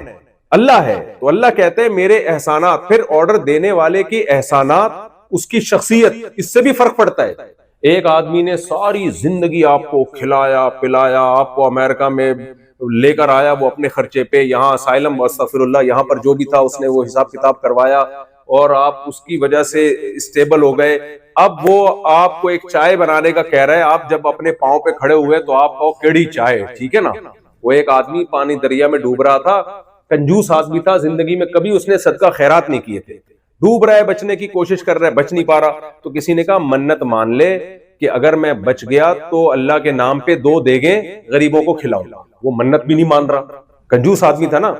اللہ ہے۔ تو اللہ کہتے ہیں میرے احسانات، پھر آرڈر دینے والے کے احسانات، اس کی شخصیت، اس سے بھی فرق پڑتا ہے۔ ایک آدمی نے ساری زندگی آپ کو کھلایا پلایا، آپ کو امریکہ میں لے کر آیا وہ اپنے خرچے پہ، یہاں اسائلم استغفر اللہ، یہاں پر جو بھی تھا اس نے وہ حساب کتاب کروایا، اور آپ اس کی وجہ سے اسٹیبل ہو گئے۔ اب وہ آپ کو ایک چائے بنانے کا کہہ رہا ہے، آپ جب اپنے پاؤں پہ کھڑے ہوئے تو آپ کو کیڑی چائے، ٹھیک ہے نا۔ وہ ایک آدمی پانی دریا میں ڈوب رہا تھا، کنجوس آدمی تھا، زندگی میں کبھی اس نے صدقہ خیرات نہیں کیے تھے، ڈوب رہا ہے، بچنے کی کوشش کر رہا ہے، بچ نہیں پا رہا، تو کسی نے کہا منت مان لے کہ اگر میں بچ گیا تو اللہ کے نام پہ 2 دیگیں غریبوں کو کھلاؤں گا۔ وہ منت بھی نہیں مان رہا، کنجوس آدمی تھا نا۔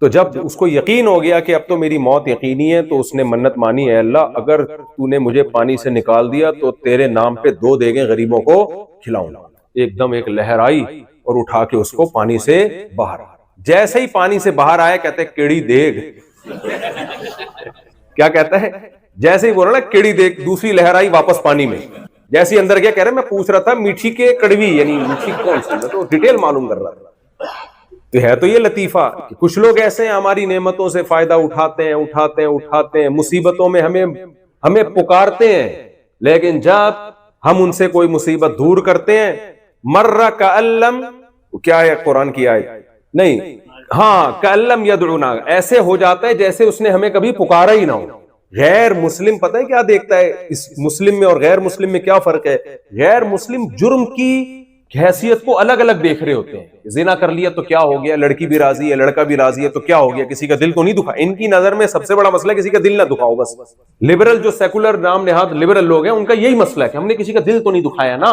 تو جب اس کو یقین ہو گیا کہ اب تو میری موت یقینی ہے، تو اس نے منت مانی، اے اللہ اگر تو نے مجھے پانی سے نکال دیا تو تیرے نام پہ 2 دیگیں غریبوں کو کھلاؤں گا۔ ایک دم ایک لہر آئی اور اٹھا کے اس کو پانی سے باہر، جیسے ہی پانی سے باہر آیا کہتے کیڑی دیگ کیا کہتا ہے؟ جیسے ہی بولا نا کیڑی دیگ، دوسری لہر آئی واپس پانی میں، جیسے اندر گیا کہہ رہے میں پوچھ رہا تھا میٹھی کے کڑوی، یعنی میٹھی کون سی، میں تو ڈیٹیل معلوم کر رہا تھا۔ تو ہے تو یہ لطیفہ کہ کچھ لوگ ایسے ہیں ہماری نعمتوں سے فائدہ اٹھاتے ہیں، مصیبتوں میں ہمیں پکارتے ہیں، لیکن جب ہم ان سے کوئی مصیبت دور کرتے ہیں، مرہ کألم، کیا ہے قرآن کی آیت؟ نہیں، ہاں کألم یدعونا، ایسے ہو جاتا ہے جیسے اس نے ہمیں کبھی پکارا ہی نہ ہو۔ غیر مسلم پتہ ہے کیا دیکھتا ہے اس مسلم میں اور غیر مسلم میں کیا فرق ہے؟ غیر مسلم جرم کی حیثیت کو الگ الگ دیکھ رہے ہوتے ہیں، زنا کر لیا تو کیا ہو گیا، لڑکی بھی راضی ہے، لڑکا بھی راضی ہے تو کیا ہو گیا، کسی کا دل تو نہیں دکھا۔ ان کی نظر میں سب سے بڑا مسئلہ ہے کسی کا دل نہ دکھاؤ بس۔ لبرل جو سیکولر نام نہاد لبرل لوگ ہیں، ان کا یہی مسئلہ ہے کہ ہم نے کسی کا دل تو نہیں دکھایا نا،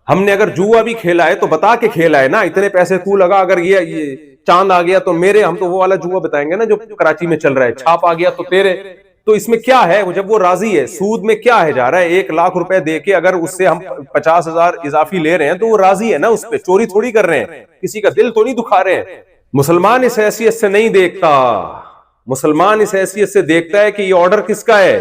ہم نے اگر جوا بھی کھیلا ہے تو بتا کے کھیلا ہے نا، اتنے پیسے تو لگا، اگر یہ چاند آ گیا تو میرے، ہم تو وہ والا جوا بتائیں گے نا جو کراچی میں چل رہا ہے، چھاپ آ گیا تو تیرے۔ تو اس میں کیا ہے؟ جب وہ راضی ہے، سود میں کیا ہے جا رہا ہے؟ 1 لاکھ روپے دے کے اگر اس سے ہم 50,000 اضافی لے رہے ہیں تو وہ راضی ہے نا، اس پہ چوری تھوڑی کر رہے ہیں، کسی کا دل تو نہیں دکھا رہے ہیں۔ مسلمان اس حیثیت سے نہیں دیکھتا، مسلمان اس حیثیت سے دیکھتا ہے کہ یہ آرڈر کس کا ہے؟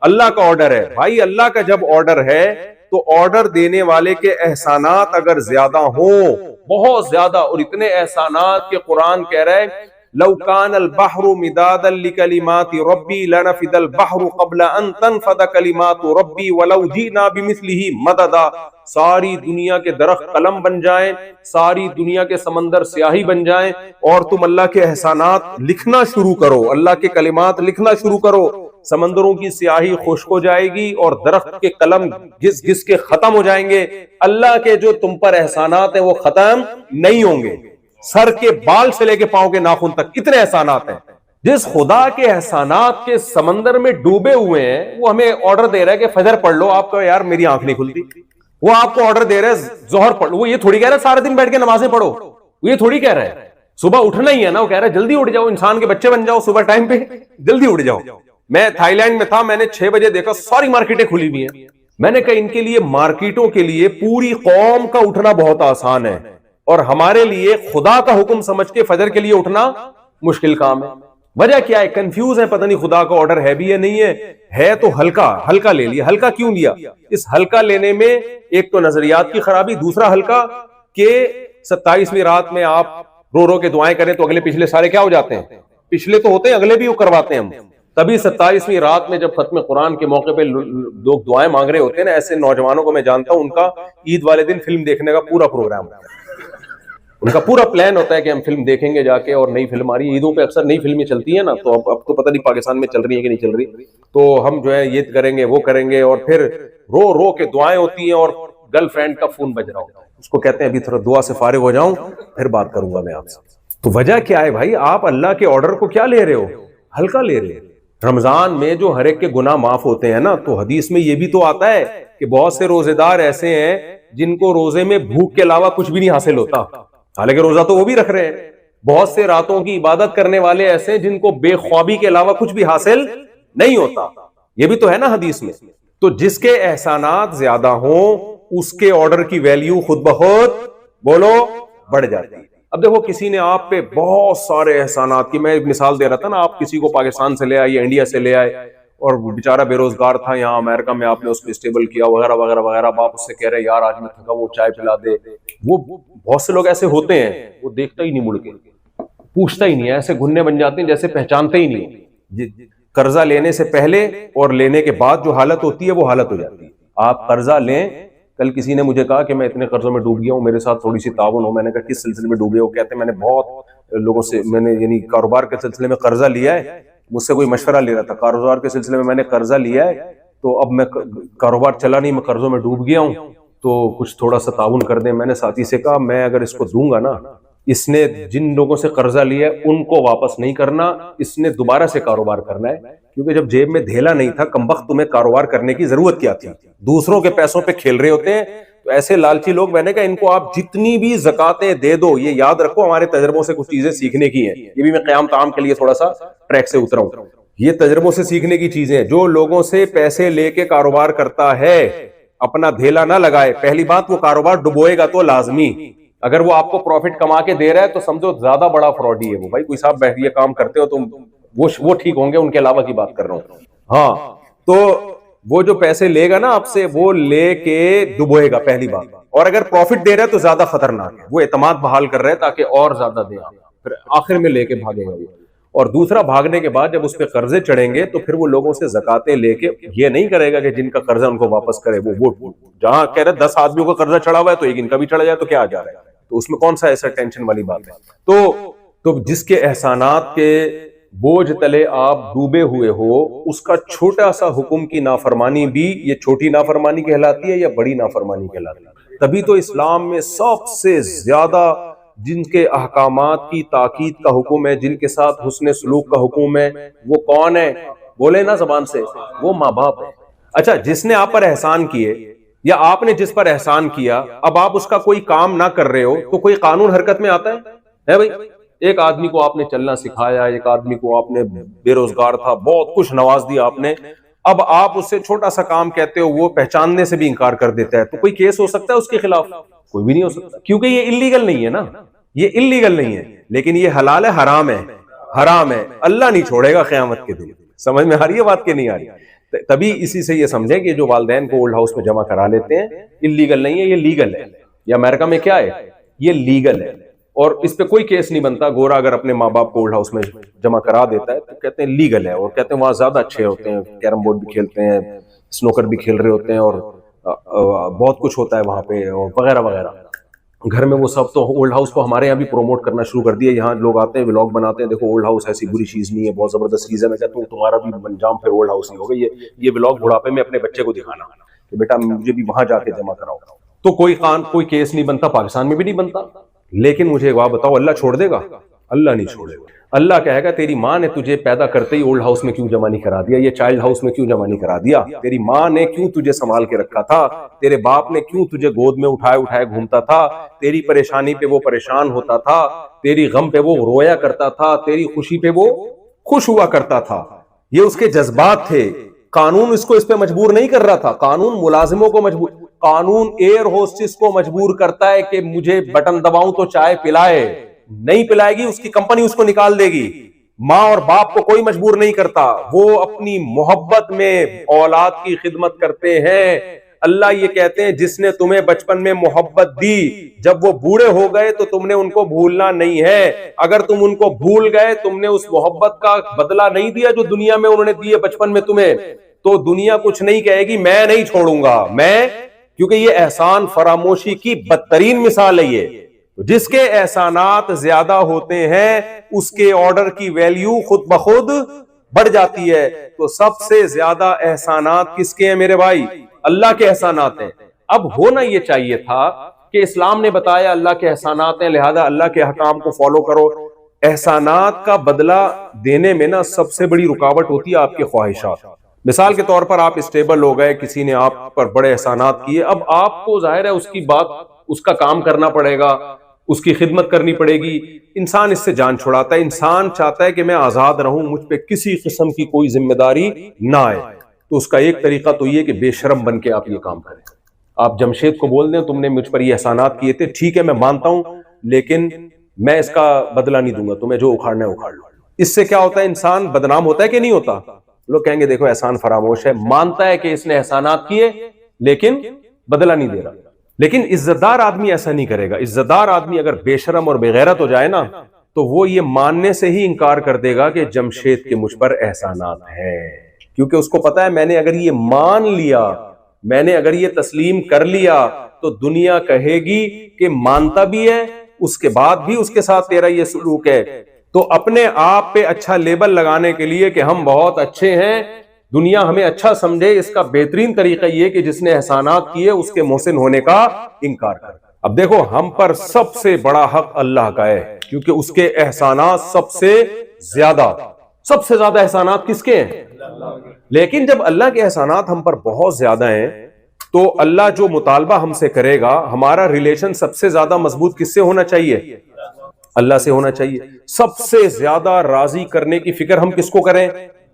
اللہ کا آرڈر ہے۔ بھائی اللہ کا جب آرڈر ہے تو آرڈر دینے والے کے احسانات اگر زیادہ ہوں، بہت زیادہ، اور اتنے احسانات کہ قرآن کہہ رہا ہے لو کان البحر مدادا لکلمات ربی لنفد البحر قبل ان تنفد کلمات ربی ولو جئنا بمثلہ مددا، ساری دنیا کے درخت قلم بن جائیں، ساری دنیا کے سمندر سیاہی بن جائیں، اور تم اللہ کے احسانات لکھنا شروع کرو، اللہ کے کلمات لکھنا شروع کرو، سمندروں کی سیاہی خشک ہو جائے گی اور درخت کے قلم گھس گھس کے ختم ہو جائیں گے، اللہ کے جو تم پر احسانات ہیں وہ ختم نہیں ہوں گے۔ سر کے بال سے لے کے پاؤں کے ناخن تک کتنے احسانات ہیں۔ جس خدا کے احسانات کے سمندر میں ڈوبے ہوئے ہیں وہ ہمیں آرڈر دے رہا ہے کہ فجر پڑھ لو، آپ کو یار میری آنکھ نہیں کھلتی، وہ آپ کو آرڈر دے رہا ہے ظہر پڑھ لو، وہ یہ تھوڑی کہہ رہا ہے سارے دن بیٹھ کے نمازیں پڑھو، وہ یہ تھوڑی کہہ رہا ہے صبح اٹھنا ہی ہے نا، وہ کہہ رہا ہے جلدی اٹھ جاؤ، انسان کے بچے بن جاؤ، صبح ٹائم پہ جلدی اٹھ جاؤ۔ میں تھائی لینڈ میں تھا، میں نے 6 بجے دیکھا ساری مارکیٹیں کھلی ہوئی ہیں، میں نے کہا ان کے لیے مارکیٹوں کے لیے پوری قوم کا اٹھنا بہت آسان ہے، اور ہمارے لیے خدا کا حکم سمجھ کے فجر کے لیے اٹھنا مشکل کام ہے۔ وجہ کیا ہے؟ کنفیوز ہے، پتہ نہیں خدا کا آرڈر ہے بھی یا نہیں ہے تو ہلکا لے لیا۔ ہلکا کیوں لیا؟ اس ہلکا لینے میں ایک تو نظریات کی خرابی، دوسرا ہلکا کہ 27ویں رات میں آپ رو رو کے دعائیں کریں تو اگلے پچھلے سارے کیا ہو جاتے ہیں؟ پچھلے تو ہوتے ہیں، اگلے بھی کرواتے ہیں ہم۔ تبھی 27ویں رات میں جب ختم قرآن کے موقع پہ لوگ دعائیں مانگ رہے ہوتے ہیں نا، ایسے نوجوانوں کو میں جانتا ہوں، ان کا عید والے دن فلم دیکھنے کا پورا پروگرام ہے، ان کا پورا پلان ہوتا ہے کہ ہم فلم دیکھیں گے جا کے, اور نئی فلم آ رہی ہے عیدوں پہ, اکثر نئی فلمیں چلتی ہیں نا, تو اب تو پتہ نہیں پاکستان میں چل رہی ہے کہ نہیں چل رہی, تو ہم جو ہے یہ کریں گے وہ کریں گے, اور پھر رو رو کے دعائیں ہوتی ہیں, اور گرل فرینڈ کا فون بج رہا ہوتا ہے, اس کو کہتے ہیں ابھی تھوڑا دعا سے فارغ ہو جاؤں پھر بات کروں گا میں آپ سے. تو وجہ کیا ہے بھائی, آپ اللہ کے آرڈر کو کیا لے رہے ہو, ہلکا لے رہے ہیں. رمضان میں جو ہر ایک کے گناہ معاف ہوتے ہیں نا, تو حدیث میں یہ بھی تو آتا ہے کہ بہت سے روزے دار ایسے ہیں جن کو روزے میں بھوک کے علاوہ کچھ بھی نہیں حاصل ہوتا, حالانکہ روزہ تو وہ بھی رکھ رہے ہیں. بہت سے راتوں کی عبادت کرنے والے ایسے ہیں جن کو بے خوابی کے علاوہ کچھ بھی حاصل نہیں ہوتا, یہ بھی تو ہے نا حدیث میں. تو جس کے احسانات زیادہ ہوں اس کے آرڈر کی ویلیو خود بخود بولو بڑھ جاتی ہے. اب دیکھو کسی نے آپ پہ بہت سارے احسانات کی, میں ایک مثال دے رہا تھا نا, آپ کسی کو پاکستان سے لے آئے یا انڈیا سے لے آئے اور بیچارہ بے روزگار تھا یہاں امریکہ میں, آپ نے اس کو اسٹیبل کیا وغیرہ وغیرہ وغیرہ, آپ اس سے کہہ رہے یار آج میں تھکا, وہ چائے پلا دے. وہ بہت سے لوگ ایسے ہوتے ہیں, وہ دیکھتا ہی نہیں مڑ کے, پوچھتا ہی نہیں ہے, ایسے گھننے بن جاتے ہیں جیسے پہچانتے ہی نہیں. قرضہ لینے سے پہلے اور لینے کے بعد جو حالت ہوتی ہے وہ حالت ہو جاتی ہے. آپ قرضہ لیں, کل کسی نے مجھے کہا کہ میں اتنے قرضوں میں ڈوب گیا ہوں, میرے ساتھ تھوڑی سی تعاون ہو. میں نے کہا کس سلسلے میں ڈوبے ہو؟ کہتے ہیں میں نے بہت لوگوں سے, میں نے یعنی کاروبار کے سلسلے میں قرضہ لیا ہے, مجھ سے کوئی مشورہ لے رہا تھا, کاروبار کے سلسلے میں نے قرضہ لیا ہے, تو اب میں کاروبار چلا نہیں, میں قرضوں میں ڈوب گیا ہوں, تو کچھ تھوڑا سا تعاون کر دیں. میں نے ساتھی سے کہا میں اگر اس کو دوں گا نا, اس نے جن لوگوں سے قرضہ لیا ہے ان کو واپس نہیں کرنا, اس نے دوبارہ سے کاروبار کرنا ہے, کیونکہ جب جیب میں دھیلا نہیں تھا کمبخت تمہیں کاروبار کرنے کی ضرورت کیا تھی, دوسروں کے پیسوں پہ کھیل رہے ہوتے ہیں. تو ایسے لالچی لوگ, میں نے کہا ان کو آپ جتنی بھی زکاتیں دے دو, یہ یاد رکھو ہمارے تجربوں سے کچھ چیزیں سیکھنے کی ہیں, یہ بھی میں قیام تام کے لیے تھوڑا سا ٹریک سے اترا ہوں, یہ تجربوں سے سیکھنے کی چیزیں. جو لوگوں سے پیسے لے کے کاروبار کرتا ہے اپنا دھیلا نہ لگائے. پہلی بات, وہ کاروبار ڈبوئے گا تو لازمی, اگر وہ آپ کو پروفٹ کما کے دے رہا ہے تو سمجھو زیادہ بڑا فراڈی ہے وہ. بھائی کوئی صاحب بیٹھ یہ کام کرتے ہو تم, وہ ٹھیک ہوں گے, ان کے علاوہ کی بات کر رہا ہوں. ہاں, تو وہ جو پیسے لے گا نا آپ سے, وہ لے کے ڈبوئے گا پہلی بات, اور اگر پروفٹ دے رہا ہے تو زیادہ خطرناک ہے, وہ اعتماد بحال کر رہے ہیں تاکہ اور زیادہ دیں, پھر آخر میں لے کے بھاگے گا وہ. اور دوسرا, بھاگنے کے بعد جب اس پہ قرضے چڑھیں گے تو پھر وہ لوگوں سے زکاتیں لے کے یہ نہیں کرے گا کہ جن کا قرضہ ان کو واپس کرے. وہ جہاں کہہ رہے 10 آدمیوں کا قرضہ چڑھا ہوا ہے تو ایک ان کا بھی چڑھ جائے تو کیا آ جا رہا ہے, تو اس میں کون سا ایسا ٹینشن والی بات ہے. تو جس کے احسانات کے بوجھ تلے آپ ڈوبے ہوئے ہو, اس کا چھوٹا سا حکم کی نافرمانی بھی یہ چھوٹی نافرمانی کہلاتی ہے یا بڑی نافرمانی کہلاتی ہے. تبھی تو اسلام میں سب سے زیادہ جن کے احکامات کی تاکید کا حکم ہے, جن کے ساتھ حسن سلوک کا حکم ہے, وہ کون ہے؟ بولے نا زبان سے, وہ ماں باپ ہے. اچھا, جس نے آپ پر احسان کیے یا آپ نے جس پر احسان کیا, اب آپ اس کا کوئی کام نہ کر رہے ہو تو کوئی قانون حرکت میں آتا ہے بھائی. ایک آدمی کو آپ نے چلنا سکھایا, ایک آدمی کو آپ نے بے روزگار تھا, بہت کچھ نواز دیا آپ نے, اب آپ اس سے چھوٹا سا کام کہتے ہو, وہ پہچاننے سے بھی انکار کر دیتا ہے, تو کوئی کیس ہو سکتا ہے اس کے خلاف؟ کوئی بھی نہیں ہو سکتا, کیونکہ یہ اللیگل نہیں ہے نا, یہ اللیگل نہیں ہے. لیکن یہ حلال ہے, حرام ہے, حرام ہے, اللہ نہیں چھوڑے گا قیامت کے دن. سمجھ میں آ رہی ہے بات کہ نہیں آ رہی؟ تبھی اسی سے یہ سمجھیں کہ جو والدین کو اولڈ ہاؤس میں جمع کرا لیتے ہیں, اللیگل نہیں ہے, یہ لیگل ہے. یہ امریکہ میں کیا ہے, یہ لیگل ہے, اور اس پہ کوئی کیس نہیں بنتا. گورا اگر اپنے ماں باپ کو اولڈ ہاؤس میں جمع کرا دیتا ہے تو کہتے ہیں لیگل ہے, اور کہتے ہیں وہاں زیادہ اچھے ہوتے ہیں, کیرم بورڈ بھی کھیلتے ہیں, سنوکر بھی کھیل رہے ہوتے ہیں, اور بہت کچھ ہوتا ہے وہاں پہ, اور وغیرہ وغیرہ. گھر میں وہ سب. تو اولڈ ہاؤس کو ہمارے یہاں بھی پروموٹ کرنا شروع کر دیا. یہاں لوگ آتے ہیں, ولاگ بناتے ہیں, دیکھو اولڈ ہاؤس ایسی بری چیز نہیں ہے, بہت زبردست چیز ہے. میں کہتا ہوں تمہارا بھی انجام پھر اولڈ ہاؤس نہیں ہوگا. یہ ولاگ بڑھاپے میں اپنے بچے کو دکھانا کہ بیٹا مجھے بھی وہاں جا کے جمع کراؤ. تو کوئی کیس نہیں بنتا, پاکستان میں بھی نہیں بنتا. لیکن مجھے ایک بات بتاؤ, اللہ چھوڑ دے گا؟ اللہ نہیں چھوڑے گا. اللہ کہے گا تیری ماں نے تجھے پیدا کرتے ہی اولڈ ہاؤس میں کیوں جمع نہیں کرا دیا, یہ چائلڈ ہاؤس میں کیوں جمع نہیں کرا دیا؟ تیری ماں نے کیوں تجھے سنبھال کے رکھا تھا؟ تیرے باپ نے کیوں تجھے گود میں اٹھائے گھومتا تھا؟ تیری پریشانی پہ وہ پریشان ہوتا تھا, تیری غم پہ وہ رویا کرتا تھا, تیری خوشی پہ وہ خوش ہوا کرتا تھا. یہ اس کے جذبات تھے. قانون اس کو اس پہ مجبور نہیں کر رہا تھا. قانون ملازموں کو مجبور, قانون ایئر ہوسٹس کو مجبور کرتا ہے کہ مجھے بٹن دباؤں تو چائے پلائے. نہیں پلائے گی, اس کی کمپنی اس کو نکال دے گی. ماں اور باپ کو کوئی مجبور نہیں کرتا, وہ اپنی محبت میں اولاد کی خدمت کرتے ہیں. اللہ یہ کہتے ہیں جس نے تمہیں بچپن میں محبت دی, جب وہ بوڑھے ہو گئے تو تم نے ان کو بھولنا نہیں ہے. اگر تم ان کو بھول گئے, تم نے اس محبت کا بدلہ نہیں دیا جو دنیا میں انہوں نے دیے بچپن میں تمہیں, تو دنیا کچھ نہیں کہے گی میں نہیں چھوڑوں گا. میں, کیونکہ یہ احسان فراموشی کی بدترین مثال ہے. جس کے احسانات زیادہ ہوتے ہیں اس کے آرڈر کی ویلیو خود بخود بڑھ جاتی ہے. تو سب سے زیادہ احسانات کس کے ہیں میرے بھائی؟ اللہ کے احسانات ہیں. اب ہونا یہ چاہیے تھا کہ اسلام نے بتایا اللہ کے احسانات ہیں، لہذا اللہ کے احکام کو فالو کرو. احسانات کا بدلہ دینے میں نا سب سے بڑی رکاوٹ ہوتی ہے آپ کے خواہشات. مثال کے طور پر آپ اسٹیبل ہو گئے، کسی نے آپ پر بڑے احسانات کیے، اب آپ کو ظاہر ہے اس کی بات، اس کا کام کرنا پڑے گا، اس کی خدمت کرنی پڑے گی. انسان اس سے جان چھڑاتا ہے، انسان چاہتا ہے کہ میں آزاد رہوں، مجھ پہ کسی قسم کی کوئی ذمہ داری نہ آئے. تو اس کا ایک طریقہ تو یہ کہ بے شرم بن کے آپ یہ کام کریں. آپ جمشید کو بول دیں تم نے مجھ پر یہ احسانات کیے تھے، ٹھیک ہے میں مانتا ہوں، لیکن میں اس کا بدلہ نہیں دوں گا، تمہیں جو اکھاڑنا ہے اکھاڑ لو. اس سے کیا ہوتا ہے؟ انسان بدنام ہوتا ہے کہ نہیں ہوتا؟ لوگ کہیں گے دیکھو احسان فراموش ہے، مانتا ہے کہ اس نے احسانات کیے لیکن بدلہ نہیں دے رہا. لیکن عزت دار آدمی ایسا نہیں کرے گا. عزت دار آدمی اگر بے شرم اور بے غیرت ہو جائے نا تو وہ یہ ماننے سے ہی انکار کر دے گا کہ جمشید کے مجھ پر احسانات ہیں، کیونکہ اس کو پتا ہے میں نے اگر یہ مان لیا، میں نے اگر یہ تسلیم کر لیا تو دنیا کہے گی کہ مانتا بھی ہے، اس کے بعد بھی اس کے ساتھ تیرا یہ سلوک ہے. تو اپنے آپ پہ اچھا لیبل لگانے کے لیے کہ ہم بہت اچھے ہیں، دنیا ہمیں اچھا سمجھے، اس کا بہترین طریقہ یہ کہ جس نے احسانات کیے اس کے محسن ہونے کا انکار کر. اب دیکھو ہم پر سب سے بڑا حق اللہ کا ہے، کیونکہ اس کے احسانات سب سے زیادہ احسانات کس کے ہیں؟ لیکن جب اللہ کے احسانات ہم پر بہت زیادہ ہیں تو اللہ جو مطالبہ ہم سے کرے گا، ہمارا ریلیشن سب سے زیادہ مضبوط کس سے ہونا چاہیے؟ اللہ سے ہونا چاہیے. سب سے زیادہ راضی کرنے کی فکر ہم کس کو کریں؟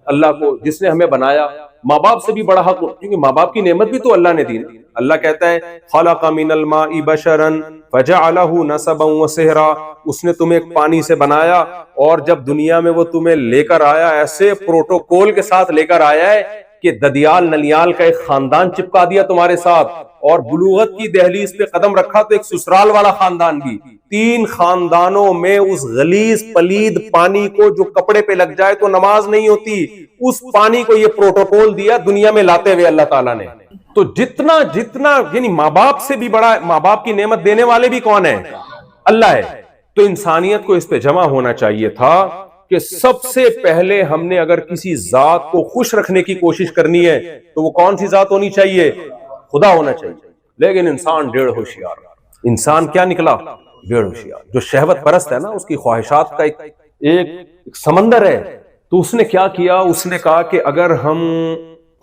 اللہ کو، جس نے ہمیں بنایا. ماں باپ سے بھی بڑا حق، کیونکہ ماں باپ کی نعمت بھی تو اللہ نے دی. اللہ کہتا ہے خلق من الماء بشرا فجعله نسبا وصہرا، اس نے تمہیں ایک پانی سے بنایا اور جب دنیا میں وہ تمہیں لے کر آیا ایسے پروٹوکول کے ساتھ لے کر آیا ہے کہ ددیال نلیال کا ایک خاندان چپکا دیا تمہارے ساتھ، اور بلوغت کی دہلیز پہ قدم رکھا تو ایک سسرال والا خاندان بھی. 3 خاندانوں میں اس غلیظ پلید پانی کو جو کپڑے پہ لگ جائے تو نماز نہیں ہوتی، اس پانی کو یہ پروٹوکول دیا دنیا میں لاتے ہوئے اللہ تعالیٰ نے. تو جتنا یعنی ماں باپ سے بھی بڑا، ماں باپ کی نعمت دینے والے بھی کون ہیں؟ اللہ ہے. تو انسانیت کو اس پہ جمع ہونا چاہیے تھا کہ سب سے پہلے ہم نے اگر کسی ذات کو خوش رکھنے کی کوشش کرنی ہے تو وہ کون سی ذات ہونی چاہیے؟ خدا ہونا چاہیے. لیکن انسان ڈیڑھ ہوشیار. انسان کیا نکلا؟ ڈیڑھ ہوشیار. جو شہوت پرست ہے نا، اس کی خواہشات کا ایک سمندر ہے. تو اس نے کیا کیا؟ اس نے کہا کہ اگر ہم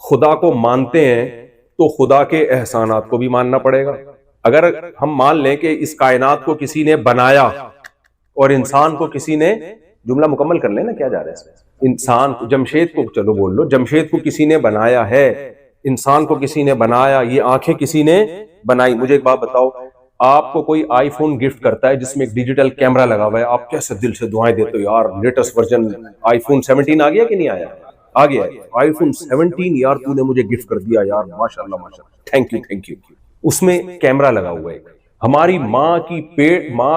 خدا کو مانتے ہیں تو خدا کے احسانات کو بھی ماننا پڑے گا. اگر ہم مان لیں کہ اس کائنات کو کسی نے بنایا اور انسان کو کسی نے، جملہ مکمل کر لیں نا، کیا جا رہا ہے اس میں؟ انسان کو، جمشید کو، چلو بول لو، جمشید کو کسی نے بنایا ہے، انسان کو کسی نے بنایا، یہ آنکھیں کسی نے بنائی. مجھے ایک بات بتاؤ، آپ کو کوئی آئی فون گفٹ کرتا ہے جس میں ایک ڈیجیٹل کیمرہ لگا ہوا ہے، آپ کیسے دل سے دعائیں دیتے ہو یار لیٹسٹ ورژن آئی فون 17 آ گیا کہ نہیں آیا؟ آ گیا ہے آئی فون 17 یار، تو نے مجھے گفٹ کر دیا یار، ماشاءاللہ ماشاءاللہ، تھینک یو. اس میں کیمرہ لگا ہوا ہے. ہماری ماں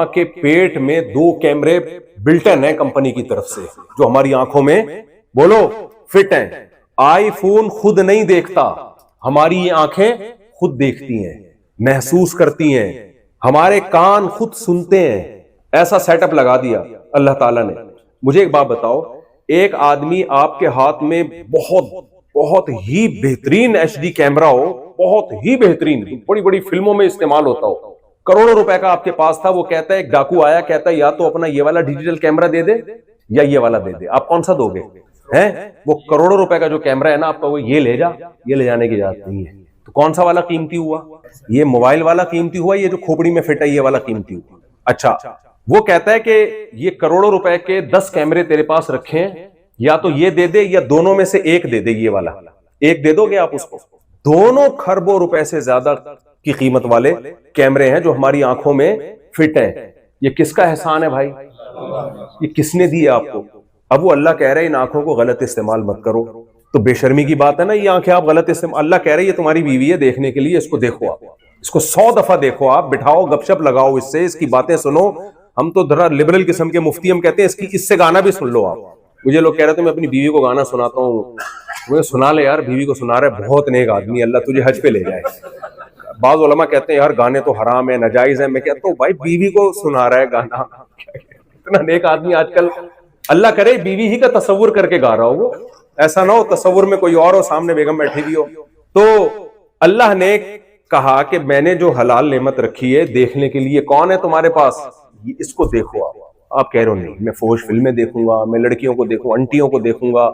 کے پیٹ میں 2 کیمرے بلٹن ہیں کمپنی کی طرف سے جو ہماری آنکھوں میں، بولو، فٹ ہیں. آئی فون خود نہیں دیکھتا، ہماری یہ آنکھیں خود دیکھتی ہیں، محسوس کرتی ہیں، ہمارے کان خود سنتے ہیں. ایسا سیٹ اپ لگا دیا اللہ تعالیٰ نے. مجھے ایک بات بتاؤ، ایک آدمی آپ کے ہاتھ میں بہت ہی بہترین ایچ ڈی کیمرہ ہو، بہت ہی بہترین، بڑی بڑی فلموں میں استعمال ہوتا ہو، کروڑوں روپے کا آپ کے پاس تھا، وہ کہتا ہے ایک ڈاکو آیا، کہتا ہے یا تو اپنا یہ والا ڈیجیٹل کیمرہ دے دے یا یہ والا دے دے، آپ کون سا دو گے؟ وہ کروڑوں روپے کا جو کیمرہ ہے نا آپ کا، وہ یہ لے جانے کی اجازت نہیں ہے. تو کون سا والا قیمتی ہوا؟ یہ موبائل والا قیمتی ہوا، یہ جو کھوپڑی میں فٹ ہے یہ والا قیمتی ہوا. اچھا، وہ کہتا ہے کہ یہ کروڑوں روپے کے 10 کیمرے تیرے پاس رکھے ہیں، یا تو یہ دے دے یا دونوں میں سے ایک دے دے، یہ والا ایک دے دو گے آپ اس کو. دونوں خربوں روپے سے زیادہ کی قیمت والے کیمرے ہیں جو ہماری آنکھوں میں فٹ ہیں. یہ کس کا احسان ہے بھائی؟ یہ کس نے دی آپ کو؟ اب وہ اللہ کہہ رہے ہیں ان آنکھوں کو غلط استعمال مت کرو. تو بے شرمی کی بات ہے نا، یہ آنکھیں آپ غلط استعمال، اللہ کہہ رہے ہیں یہ تمہاری بیوی ہے، دیکھنے کے لیے اس کو دیکھو، آپ اس کو 100 دفعہ دیکھو، آپ بٹھاؤ، گپ شپ لگاؤ اس سے، اس کی باتیں سنو. ہم تو ذرا لبرل قسم کے مفتی، ہم کہتے ہیں اس سے گانا بھی سن لو آپ. مجھے لوگ کہہ رہے تھے میں اپنی بیوی کو گانا سناتا ہوں، مجھے سنا لے یار، بیوی کو سنا رہے، بہت نیک آدمی، اللہ تجھے حج پہ لے جائے. بعض علماء کہتے ہیں یار گانے تو حرام ہے، ناجائز ہے. میں کہتا ہوں بھائی بیوی کو سنا رہا ہے گانا، اتنا نیک آدمی آج کل اللہ کرے بیوی ہی کا تصور کر کے گا رہا ہو، وہ ایسا نہ ہو تصور میں کوئی اور ہو، سامنے بیگم بیٹھی ہوئی ہو. تو اللہ نے کہا کہ میں نے جو حلال نعمت رکھی ہے دیکھنے کے لیے، کون ہے تمہارے پاس، اس کو دیکھو. آپ کہہ رہے ہو نہیں میں فوش فلمیں دیکھوں گا، میں لڑکیوں کو دیکھوں، انٹیوں کو دیکھوں گا.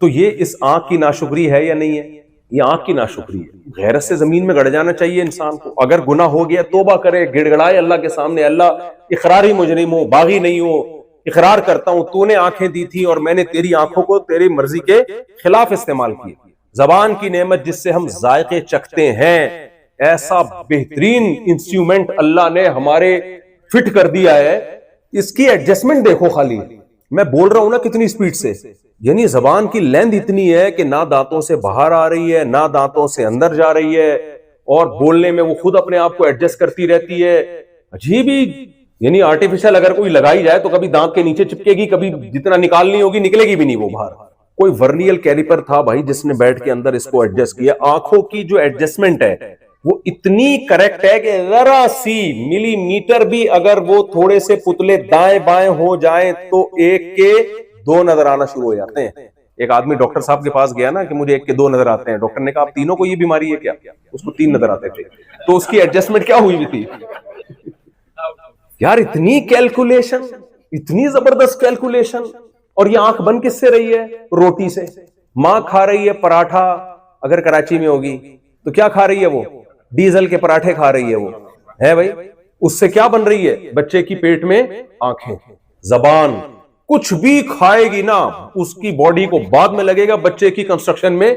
تو یہ اس آنکھ کی ناشکری ہے یا نہیں ہے؟ یہ آنکھ کی ناشکری ہے. غیرت سے زمین میں گڑ جانا چاہیے انسان کو. اگر گناہ ہو گیا توبہ کرے، گڑ گڑائے اللہ کے سامنے، اللہ اقراری مجرم ہوں، باغی نہیں ہوں، اقرار کرتا ہوں تو نے آنکھیں دی تھی اور میں نے تیری آنکھوں کو تیری مرضی کے خلاف استعمال کیا. زبان کی نعمت جس سے ہم ذائقے چکھتے ہیں، ایسا بہترین انسٹرومنٹ اللہ نے ہمارے فٹ کر دیا ہے. اس کی ایڈجسٹمنٹ دیکھو خالی، میں بول رہا ہوں نا کتنی سپیڈ سے، یعنی زبان کی لینتھ اتنی ہے کہ نہ دانتوں سے باہر آ رہی ہے نہ دانتوں سے اندر جا رہی ہے، اور بولنے میں وہ خود اپنے آپ کو ایڈجسٹ کرتی رہتی ہے. عجیب ہی، یعنی آرٹیفیشل اگر کوئی لگائی جائے تو کبھی دانت کے نیچے چپکے گی، کبھی جتنا نکالنی ہوگی نکلے گی بھی نہیں وہ باہر. کوئی ورنیل کیلیپر تھا بھائی جس نے بیٹھ کے اندر اس کو ایڈجسٹ کیا. آنکھوں کی جو ایڈجسٹمنٹ ہے وہ اتنی کریکٹ ہے کہ ذرا سی ملی میٹر بھی اگر وہ تھوڑے سے پتلے دائیں بائیں ہو جائیں تو ایک کے دو نظر آنا شروع ہو جاتے ہیں. ایک آدمی ڈاکٹر صاحب کے پاس گیا نا کہ مجھے ایک کے دو نظر آتے ہیں. ڈاکٹر نے کہا آپ تینوں کو یہ بیماری ہے کیا؟ اس کو تین نظر آتے تھے. تو اس کی ایڈجسٹمنٹ کیا ہوئی تھی یار؟ اتنی کیلکولیشن، اتنی زبردست کیلکولیشن. اور یہ آنکھ بن کس سے رہی ہے؟ روٹی سے. ماں کھا رہی ہے پراٹھا، اگر کراچی میں ہوگی تو کیا کھا رہی ہے؟ وہ ڈیزل کے پراٹھے کھا رہی ہے. وہ ہے بھائی، اس سے کیا بن رہی ہے؟ بچے کی پیٹ میں آنکھیں. زبان کچھ بھی کھائے گی نا اس کی باڈی کو بعد میں لگے گا، بچے کی کنسٹرکشن میں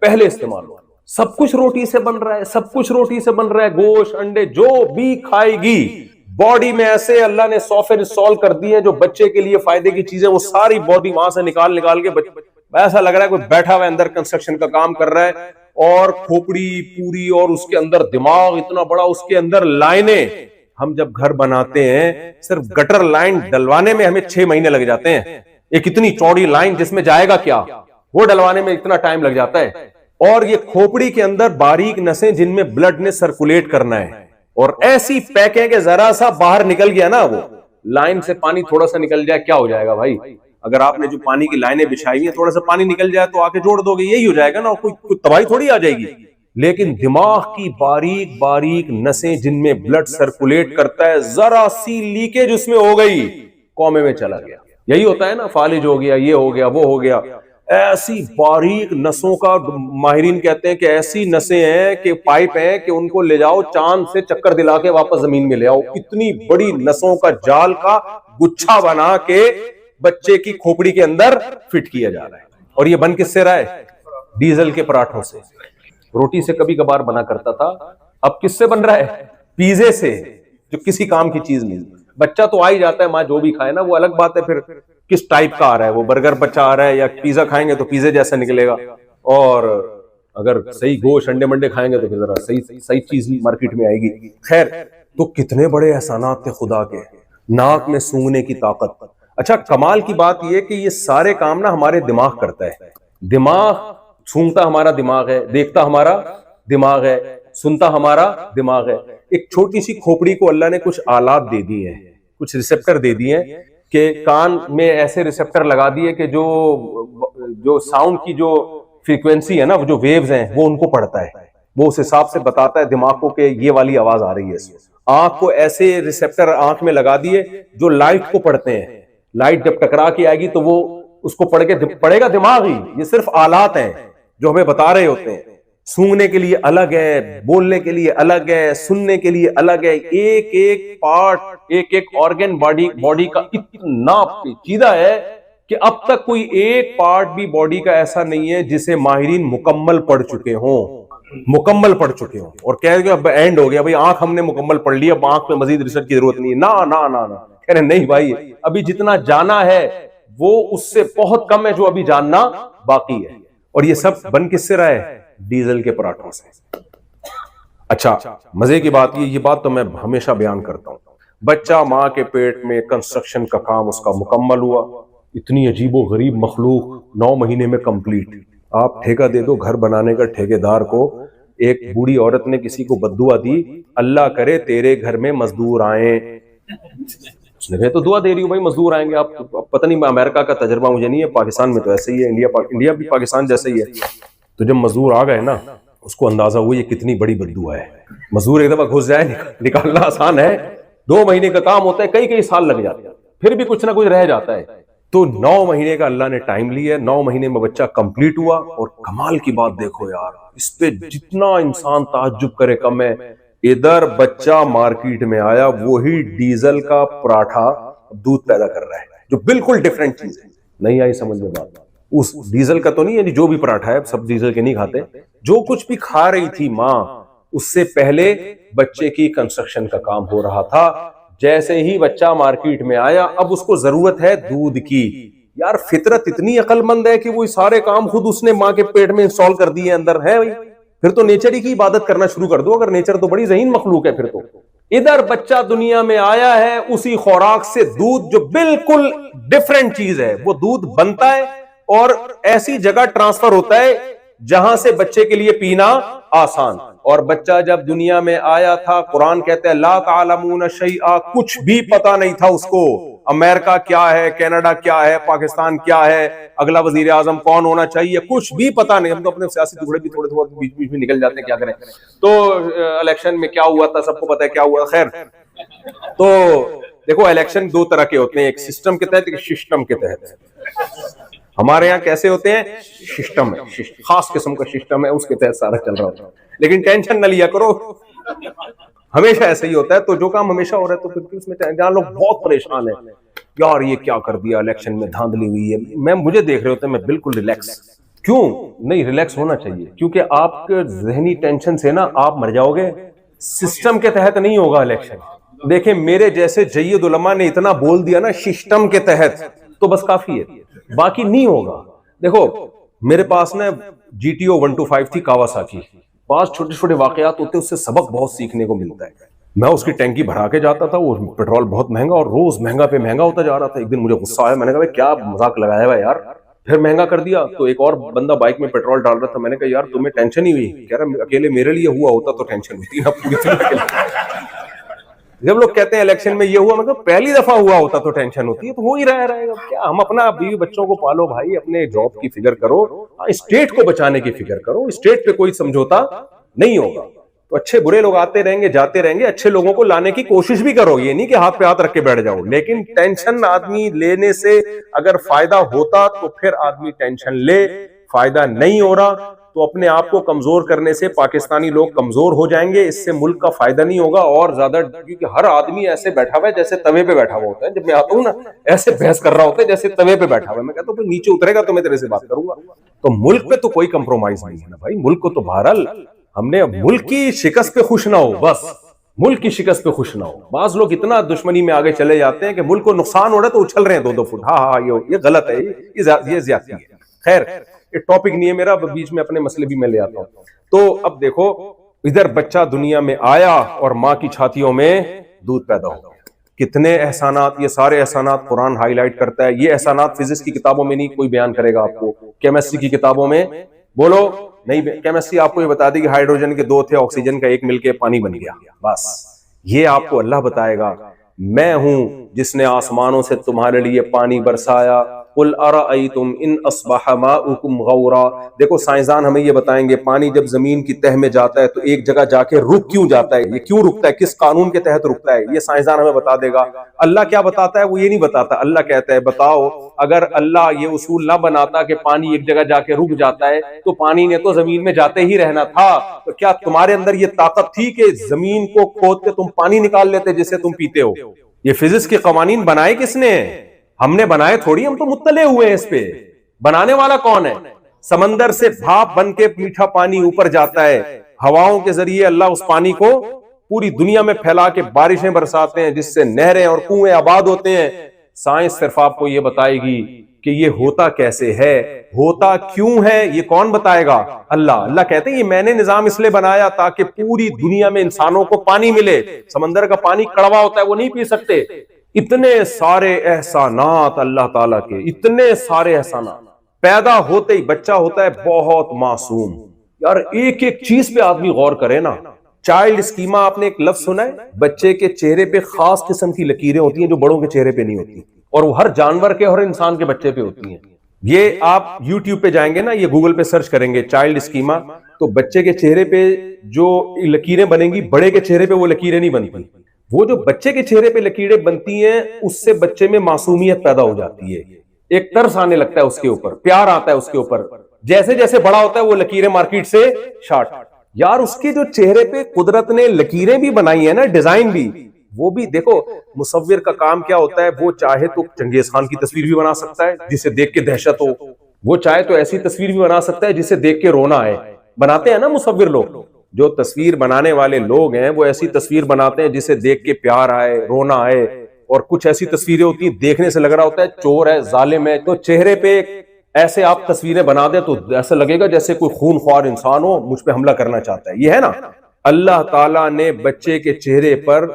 پہلے استعمال ہو. سب کچھ روٹی سے بن رہا ہے، سب کچھ روٹی سے بن رہا ہے. گوشت انڈے جو بھی کھائے گی باڈی میں ایسے اللہ نے سافٹ انسٹال کر دی ہیں جو بچے کے لیے فائدے کی چیزیں، وہ ساری باڈی وہاں سے نکال کے ایسا لگ رہا ہے کوئی بیٹھا ہوا اندر کنسٹرکشن کا کام کر رہا ہے. اور کھوپڑی پوری، اور اس کے اندر دماغ اتنا بڑا، اس کے اندر لائنیں. ہم جب گھر بناتے ہیں صرف گٹر لائن ڈلوانے میں ہمیں 6 مہینے لگ جاتے ہیں. ایک اتنی چوڑی لائن جس میں جائے گا کیا، وہ ڈلوانے میں اتنا ٹائم لگ جاتا ہے. اور یہ کھوپڑی کے اندر باریک نسیں جن میں بلڈ نے سرکولیٹ کرنا ہے، اور ایسی پیک ہے کہ ذرا سا باہر نکل گیا نا، وہ لائن سے پانی تھوڑا سا نکل جائے کیا ہو جائے گا بھائی؟ اگر آپ نے جو پانی کی لائنیں بچھائی ہیں تھوڑا سا پانی نکل جائے تو آ کے جوڑ دو گے، یہی ہو جائے گا نا، کوئی تباہی تھوڑی آ جائے گی. لیکن دماغ کی باریک باریک نسیں جن میں بلڈ سرکولیٹ کرتا ہے، ذرا سی لیکیج اس میں ہو گئی کومے میں چلا گیا. یہی ہوتا ہے نا، فالج ہو گیا، یہ ہو گیا، وہ ہو گیا. ایسی باریک نسوں کا ماہرین کہتے ہیں کہ ایسی نسیں ہیں کہ پائپ ہیں کہ ان کو لے جاؤ چاند سے چکر دلا کے واپس زمین میں لے آؤ. اتنی بڑی نسوں کا جال کا گچھا بنا کے بچے کی کھوپڑی کے اندر فٹ کیا جا رہا ہے. اور یہ بن کس سے رہا ہے؟ ڈیزل کے پراٹھوں سے. روٹی سے کبھی کبھار بنا کرتا تھا، اب کس سے بن رہا ہے؟ پیزے سے، جو کسی کام کی چیز نہیں. بچہ تو آ ہی جاتا ہے، ماں جو بھی کھائے نا، وہ الگ بات ہے پھر کس ٹائپ کا آ رہا ہے. وہ برگر بچہ آ رہا ہے یا پیزا کھائیں گے تو پیزے جیسا نکلے گا، اور اگر صحیح گوشت انڈے منڈے کھائیں گے تو پھر ذرا صحیح چیز مارکیٹ میں آئے گی. خیر، تو کتنے بڑے احسانات تھے خدا کے. ناک میں سونگنے کی طاقت. اچھا، کمال کی بات یہ کہ یہ سارے کام نا ہمارے دماغ کرتا ہے. دماغ سونگتا ہمارا دماغ ہے، دیکھتا ہمارا دماغ ہے، سنتا ہمارا دماغ ہے. ایک چھوٹی سی کھوپڑی کو اللہ نے کچھ آلات دے دی ہیں، کچھ ریسپٹر دے دیے ہیں کہ کان میں ایسے ریسپٹر لگا دیے کہ جو ساؤنڈ کی جو فریکوینسی ہے نا، وہ جو ویوز ہیں وہ ان کو پڑھتا ہے. وہ اس حساب سے بتاتا ہے دماغ کو کہ یہ والی آواز آ رہی ہے. آنکھ کو ایسے ریسپٹر آنکھ میں لگا دیے جو لائٹ کو پڑھتے ہیں. لائٹ جب ٹکرا کے آئے گی تو وہ اس کو پڑھے گا دماغ ہی. یہ صرف آلات ہیں جو ہمیں بتا رہے ہوتے ہیں. سونگنے کے لیے الگ ہے، بولنے کے لیے الگ ہے، سننے کے لیے الگ ہے. ایک ایک پارٹ، ایک ایک آرگن باڈی کا اتنا پیچیدہ ہے کہ اب تک کوئی ایک پارٹ بھی باڈی کا ایسا نہیں ہے جسے ماہرین مکمل پڑھ چکے ہوں. اور کہہ رہے اب اینڈ ہو گیا بھائی، آنکھ ہم نے مکمل پڑھ لی، اب آنکھ میں مزید ریسرچ کی ضرورت نہیں ہے. نا کہہ رہے نہیں بھائی، ابھی جتنا جانا ہے وہ اس سے بہت کم ہے جو ابھی جاننا باقی ہے. اور یہ سب بن کس سے رہا ہے؟ ڈیزل کے پراٹھوں سے. اچھا، مزے کی بات یہ بات تو میں ہمیشہ بیان کرتا ہوں، بچہ ماں کے پیٹ میں کنسٹرکشن کا کام اس کا مکمل ہوا. اتنی عجیب و غریب مخلوق 9 مہینے میں کمپلیٹ. آپ ٹھیکہ دے دو گھر بنانے کا ٹھیکے دار کو ایک بوڑھی عورت نے کسی کو بددعا دی, اللہ کرے تیرے گھر میں مزدور آئیں. اس نے کہا تو دعا دے رہی ہوں بھائی, مزدور آئیں گے. آپ پتہ نہیں, امریکہ کا تجربہ مجھے نہیں ہے, پاکستان میں تو ایسے ہی ہے, انڈیا بھی پاکستان جیسے ہی ہے. تو جب مزدور آ گئے نا, اس کو اندازہ ہوا یہ کتنی بڑی بددعا ہے. مزدور ایک دفعہ گھس جائے نکالنا آسان ہے, 2 مہینے کا کام ہوتا ہے, کئی سال لگ جاتے ہیں, پھر بھی کچھ نہ کچھ رہ جاتا ہے. تو 9 مہینے کا اللہ نے ٹائم لیا, 9 مہینے میں بچہ کمپلیٹ ہوا. اور کمال کی بات دیکھو یار, اس پہ جتنا انسان تعجب کرے کم ہے. ادھر بچہ مارکیٹ میں آیا, وہی ڈیزل کا پراٹھا دودھ پیدا کر رہا ہے, جو بالکل ڈیفرنٹ چیز ہے. نہیں آئی سمجھ میں بات؟ اس ڈیزل کا تو نہیں, یعنی جو بھی پراٹھا ہے, سب ڈیزل کے نہیں کھاتے, جو کچھ بھی کھا رہی تھی ماں, اس سے پہلے بچے کی کنسٹرکشن کا کام ہو رہا تھا. جیسے ہی بچہ مارکیٹ میں آیا, اب اس کو ضرورت ہے دودھ کی. یار فطرت اتنی عقل مند ہے کہ وہ سارے کام خود اس نے ماں کے پیٹ میں انسٹال کر دیے اندر ہے. بھائی پھر تو نیچر ہی کی عبادت کرنا شروع کر دو, اگر نیچر تو بڑی ذہین مخلوق ہے. پھر تو ادھر بچہ دنیا میں آیا ہے, اسی خوراک سے دودھ جو بالکل ڈیفرنٹ چیز ہے, وہ دودھ بنتا ہے اور ایسی جگہ ٹرانسفر ہوتا ہے جہاں سے بچے کے لیے پینا آسان. اور بچہ جب دنیا میں آیا تھا, قرآن کہتے ہیں لا تعلمون شیئا, کچھ بھی پتا نہیں تھا اس کو. امریکہ کیا ہے, کینیڈا کیا ہے, پاکستان کیا ہے, اگلا وزیر اعظم کون ہونا چاہیے, کچھ بھی پتا نہیں. ہم تو اپنے سیاسی ٹکڑے بھی تھوڑے تھوڑے بیچ میں نکل جاتے ہیں, کیا کریں. تو الیکشن میں کیا ہوا تھا, سب کو پتا ہے کیا ہوا. خیر, تو دیکھو الیکشن 2 طرح کے ہوتے ہیں, ایک سسٹم کے تحت, ایک سسٹم کے تحت. ہمارے یہاں کیسے ہوتے ہیں, سسٹم ہے, خاص قسم کا سسٹم ہے, اس کے تحت سارا چل رہا ہوتا ہے. لیکن ٹینشن نہ لیا کرو, ہمیشہ ایسے ہی ہوتا ہے. تو جو کام ہمیشہ ہو رہا ہے تو پھر اس میں جہاں لوگ بہت پریشان ہیں, یار یہ کیا کر دیا, الیکشن میں دھاندلی ہوئی ہے, مجھے دیکھ رہے ہوتے ہیں, میں بالکل ریلیکس. کیوں نہیں ریلیکس ہونا چاہیے؟ کیونکہ آپ کے ذہنی ٹینشن سے نا آپ مر جاؤ گے. سسٹم کے تحت نہیں ہوگا الیکشن. دیکھیں میرے جیسے جید علماء نے اتنا بول دیا نا سسٹم کے تحت, تو بس کافی ہے, باقی نہیں ہوگا. دیکھو میرے پاس نا GTO 125 تھی کاواساکی, 5 چھوٹے چھوٹے واقعات ہوتے, اس سے سبق بہت سیکھنے کو ملتا ہے. میں اس کی ٹینکی بھرا کے جاتا تھا, وہ پیٹرول بہت مہنگا اور روز مہنگا پہ مہنگا ہوتا جا رہا تھا. ایک دن مجھے غصہ آیا, میں نے کہا بھائی کیا مذاق لگایا ہوا یار, پھر مہنگا کر دیا. تو ایک اور بندہ بائک میں پیٹرول ڈال رہا تھا, میں نے کہا یار تمہیں ٹینشن ہی ہوئی؟ کہہ رہا اکیلے میرے لیے ہوا ہوتا تو ٹینشن ہوتی نا پوری. جب لوگ کہتے ہیں الیکشن میں یہ ہوا, مطلب پہلی دفعہ ہوا ہوتا تو ٹینشن ہوتی ہے, تو ہو ہی رہے گا کیا. ہم اپنا بیوی بچوں کو پالو بھائی, اپنے جاب کی فکر کرو, اسٹیٹ کو بچانے کی فکر کرو. اسٹیٹ پہ کوئی سمجھوتا نہیں ہوگا. تو اچھے برے لوگ آتے رہیں گے جاتے رہیں گے, اچھے لوگوں کو لانے کی کوشش بھی کرو, یہ نہیں کہ ہاتھ پہ ہاتھ رکھ کے بیٹھ جاؤ. لیکن ٹینشن آدمی لینے سے اگر فائدہ ہوتا تو پھر آدمی ٹینشن لے, فائدہ نہیں ہو رہا تو اپنے آپ کو کمزور کرنے سے پاکستانی لوگ کمزور ہو جائیں گے, اس سے ملک کا فائدہ نہیں ہوگا. اور زیادہ کیونکہ ہر آدمی ایسے بیٹھا ہوا ہے جیسے توے پہ بیٹھا ہوا ہوتا ہے. جب میں آتا ہوں نا ایسے بحث کر رہا ہوتا ہے جیسے توے پہ بیٹھا ہوا ہے. میں کہتا ہوں نیچے اترے گا تو میں تیرے سے بات کروں گا. تو ملک پہ تو کوئی کمپرومائز نہیں ہے نا بھائی. ملک کو تو بہرحال ہم نے, ملک کی شکست پہ خوش نہ ہو, بس ملک کی شکست پہ خوش نہ ہو. بعض لوگ اتنا دشمنی میں آگے چلے جاتے ہیں کہ ملک کو نقصان ہو رہا ہے تو اچھل رہے ہیں 2-2 فٹ. ہاں یہ غلط ہے, یہ زیادتی ہے. خیر یہ ٹاپک نہیں ہے میرا, بیچ میں اپنے مسئلے بھی میں لے آتا ہوں. تو اب دیکھو ادھر بچہ دنیا میں آیا اور ماں کی چھاتیوں میں دودھ پیدا ہو. کتنے احسانات, یہ سارے احسانات قرآن ہائی لائٹ کرتا ہے. یہ احسانات فزکس کی کتابوں میں نہیں کوئی بیان کرے گا آپ کو, کیمسٹری کی کتابوں میں بولو نہیں. کیمسٹری آپ کو یہ بتا دی کہ ہائیڈروجن کے 2 تھے, آکسیجن کا 1 مل کے پانی بن گیا, بس یہ آپ کو اللہ بتائے گا. میں ہوں جس نے آسمانوں سے تمہارے لیے پانی برسایا. قل ارأیتم ان اصبح ماؤکم غورا. دیکھو سائنسدان ہمیں یہ بتائیں گے پانی جب زمین کی تہ میں جاتا ہے تو ایک جگہ جا کے رک کیوں جاتا ہے, یہ کیوں رکتا ہے, کس قانون کے تحت رکتا ہے, یہ سائنسدان ہمیں بتا دے گا. اللہ کیا بتاتا ہے وہ یہ نہیں بتاتا. اللہ کہتا ہے بتاؤ اگر اللہ یہ اصول نہ بناتا کہ پانی ایک جگہ جا کے رک جاتا ہے تو پانی نے تو زمین میں جاتے ہی رہنا تھا. تو کیا تمہارے اندر یہ طاقت تھی کہ زمین کو کھود کے تم پانی نکال لیتے جسے تم پیتے ہو؟ یہ فزکس کے قوانین بنائے کس نے؟ ہم نے بنائے تھوڑی, ہم تو مطلع ہوئے ہیں اس پہ. بنانے والا کون ہے؟ سمندر سے بھاپ بن کے میٹھا پانی اوپر جاتا ہے, ہواؤں کے ذریعے اللہ اس پانی کو پوری دنیا میں پھیلا کے بارشیں برساتے ہیں جس سے نہریں اور کنویں آباد ہوتے ہیں. سائنس صرف آپ کو یہ بتائے گی کہ یہ ہوتا کیسے ہے, ہوتا کیوں ہے, یہ کون بتائے گا؟ اللہ. اللہ کہتے ہیں یہ میں نے نظام اس لیے بنایا تاکہ پوری دنیا میں انسانوں کو پانی ملے. سمندر کا پانی کڑوا ہوتا ہے, وہ نہیں پی سکتے. اتنے سارے احسانات اللہ تعالیٰ کے, اتنے سارے احسانات. پیدا ہوتے ہی بچہ ہوتا ہے بہت معصوم, یار ایک ایک چیز پہ آدمی غور کرے نا. چائلڈ اسکیما آپ نے ایک لفظ سنا ہے؟ بچے کے چہرے پہ خاص قسم کی لکیریں ہوتی ہیں جو بڑوں کے چہرے پہ نہیں ہوتی, اور وہ ہر جانور کے ہر انسان کے بچے پہ ہوتی ہیں. یہ آپ یوٹیوب پہ جائیں گے نا, یہ گوگل پہ سرچ کریں گے چائلڈ اسکیما, تو بچے کے چہرے پہ جو لکیریں بنیں گی بڑے کے چہرے پہ وہ لکیریں نہیں بنتی. وہ جو بچے کے چہرے پہ لکیریں بنتی ہیں اس سے بچے میں معصومیت پیدا ہو جاتی ہے, ایک ترس آنے لگتا ہے اس کے اوپر, پیار آتا ہے اس کے اوپر. جیسے جیسے بڑا ہوتا ہے وہ لکیریں مارکیٹ سے شارٹ. یار اس کے جو چہرے پہ قدرت نے لکیریں بھی بنائی ہیں نا, ڈیزائن بھی, وہ بھی دیکھو. مصور کا کام کیا ہوتا ہے, وہ چاہے تو چنگیز خان کی تصویر بھی بنا سکتا ہے جسے دیکھ کے دہشت ہو, وہ چاہے تو ایسی تصویر بھی بنا سکتا ہے جسے دیکھ کے رونا آئے. بناتے ہیں نا مصور لوگ, جو تصویر بنانے والے لوگ ہیں وہ ایسی تصویر بناتے ہیں جسے دیکھ کے پیار آئے, رونا آئے. اور کچھ ایسی تصویریں ہوتی ہیں دیکھنے سے لگ رہا ہوتا ہے چور ہے, ظالم ہے, تو چہرے پہ ایسے آپ تصویریں بنا دیں تو ایسا لگے گا جیسے کوئی خون خوار انسان ہو, مجھ پہ حملہ کرنا چاہتا ہے. یہ ہے نا, اللہ تعالیٰ نے بچے کے چہرے پر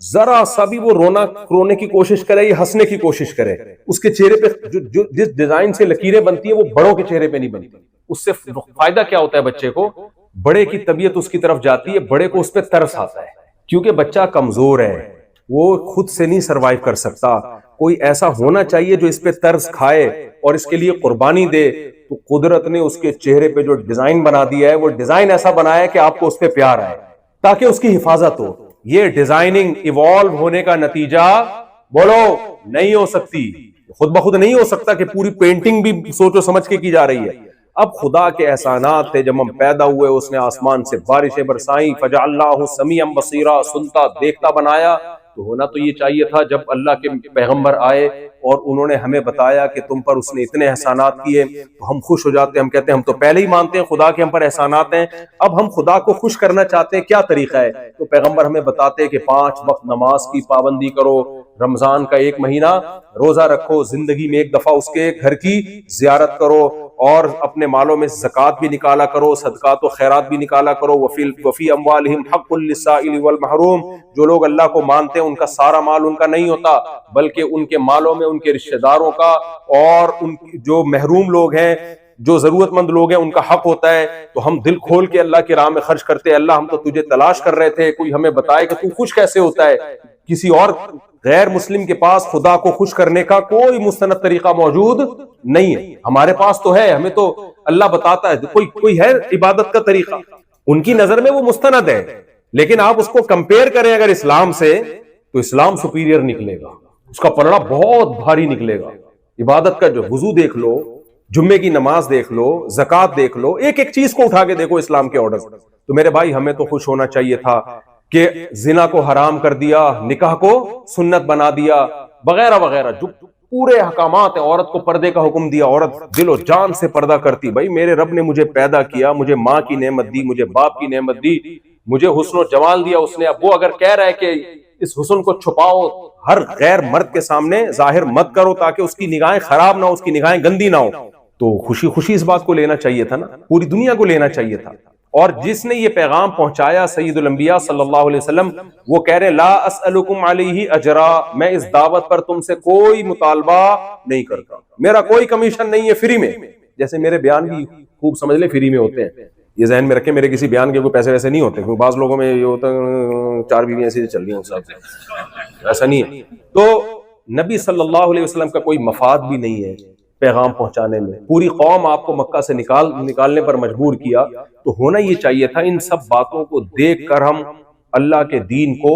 ذرا سا بھی وہ رونے کی کوشش کرے یا ہنسنے کی کوشش کرے, اس کے چہرے پہ جو جس ڈیزائن سے لکیریں بنتی ہیں وہ بڑوں کے چہرے پہ نہیں بنتی. اس سے فائدہ کیا ہوتا ہے بچے کو؟ بڑے کی طبیعت اس کی طرف جاتی ہے, بڑے کو اس پہ ترس آتا ہے, کیونکہ بچہ کمزور ہے, وہ خود سے نہیں سروائیو کر سکتا. کوئی ایسا ہونا چاہیے جو اس پہ ترس کھائے اور اس کے لیے قربانی دے. تو قدرت نے اس کے چہرے پہ جو ڈیزائن بنا دیا ہے, وہ ڈیزائن ایسا بنایا ہے کہ آپ کو اس پہ پیار آئے تاکہ اس کی حفاظت ہو. یہ ڈیزائننگ ایوالو ہونے کا نتیجہ بولو نہیں ہو سکتی, خود بخود نہیں ہو سکتا کہ پوری پینٹنگ بھی سوچو سمجھ کے کی جا رہی ہے. اب خدا کے احسانات تھے, جب ہم پیدا ہوئے اس نے آسمان سے بارشیں برسائیں, فجعلناہ سمیعا بصیرا, سنتا دیکھتا بنایا. تو ہونا تو یہ چاہیے تھا جب اللہ کے پیغمبر آئے اور انہوں نے ہمیں بتایا کہ تم پر اس نے اتنے احسانات کیے, تو ہم خوش ہو جاتے ہیں, ہم کہتے ہیں ہم تو پہلے ہی مانتے ہیں خدا کے ہم پر احسانات ہیں, اب ہم خدا کو خوش کرنا چاہتے ہیں, کیا طریقہ ہے؟ تو پیغمبر ہمیں بتاتے ہیں کہ 5 وقت نماز کی پابندی کرو, رمضان کا 1 مہینہ روزہ رکھو, زندگی میں 1 دفعہ اس کے گھر کی زیارت کرو, اور اپنے مالوں میں زکوٰۃ بھی نکالا کرو, صدقات و خیرات بھی نکالا کرو. وفی اموالہم حق للسائل والمحروم, جو لوگ اللہ کو مانتے ہیں ان کا سارا مال ان کا نہیں ہوتا, بلکہ ان کے مالوں میں ان کے رشتہ داروں کا اور ان جو محروم لوگ ہیں, جو ضرورت مند لوگ ہیں, ان کا حق ہوتا ہے. تو ہم دل کھول کے اللہ کی راہ میں خرچ کرتے ہیں. اللہ ہم تو تجھے تلاش کر رہے تھے, کوئی ہمیں بتائے کہ تو خوش کیسے ہوتا ہے. کسی اور غیر مسلم کے پاس خدا کو خوش کرنے کا کوئی مستند طریقہ موجود نہیں ہے, ہمارے پاس تو ہے, ہمیں تو اللہ بتاتا ہے کوئی ہے عبادت کا طریقہ. ان کی نظر میں وہ مستند ہے, لیکن آپ اس کو کمپیئر کریں اگر اسلام سے, تو اسلام سپیریئر نکلے گا, اس کا پلڑا بہت بھاری نکلے گا. عبادت کا جو وضو دیکھ لو, جمعے کی نماز دیکھ لو, زکوٰۃ دیکھ لو, ایک ایک چیز کو اٹھا کے دیکھو اسلام کے آرڈر. تو میرے بھائی ہمیں تو خوش ہونا چاہیے تھا کہ زنا کو حرام کر دیا, نکاح کو سنت بنا دیا, وغیرہ وغیرہ جو پورے احکامات ہیں. عورت کو پردے کا حکم دیا, عورت دل و جان سے پردہ کرتی. بھائی میرے رب نے مجھے پیدا کیا, مجھے ماں کی نعمت دی, مجھے باپ کی نعمت دی, مجھے حسن و جمال دیا اس نے. اب وہ اگر کہہ رہا ہے کہ اس حسن کو چھپاؤ, ہر غیر مرد کے سامنے ظاہر مت کرو تاکہ اس کی نگاہیں خراب نہ ہو, اس کی نگاہیں گندی نہ ہو, تو خوشی خوشی اس بات کو لینا چاہیے تھا نا, پوری دنیا کو لینا چاہیے تھا. اور جس نے یہ پیغام پہنچایا سید الانبیاء صلی اللہ علیہ وسلم, وہ کہہ رہے لا اسألکم علیہ اجرا, میں اس دعوت پر تم سے کوئی مطالبہ نہیں کرتا, میرا کوئی کمیشن نہیں ہے, فری میں. جیسے میرے بیان بھی خوب سمجھ لیں فری میں ہوتے ہیں, یہ ذہن میں رکھیں, میرے کسی بیان کے کوئی پیسے ویسے نہیں ہوتے, کیونکہ بعض لوگوں میں یہ ہوتا ہے 4 بیویاں ایسی چل رہی ہیں صاحب, ایسا نہیں ہے. تو نبی صلی اللہ علیہ وسلم کا کوئی مفاد بھی نہیں ہے پیغام پہنچانے میں, پوری قوم آپ کو مکہ سے نکالنے پر مجبور کیا. تو ہونا یہ چاہیے تھا ان سب باتوں کو دیکھ کر ہم اللہ کے دین کو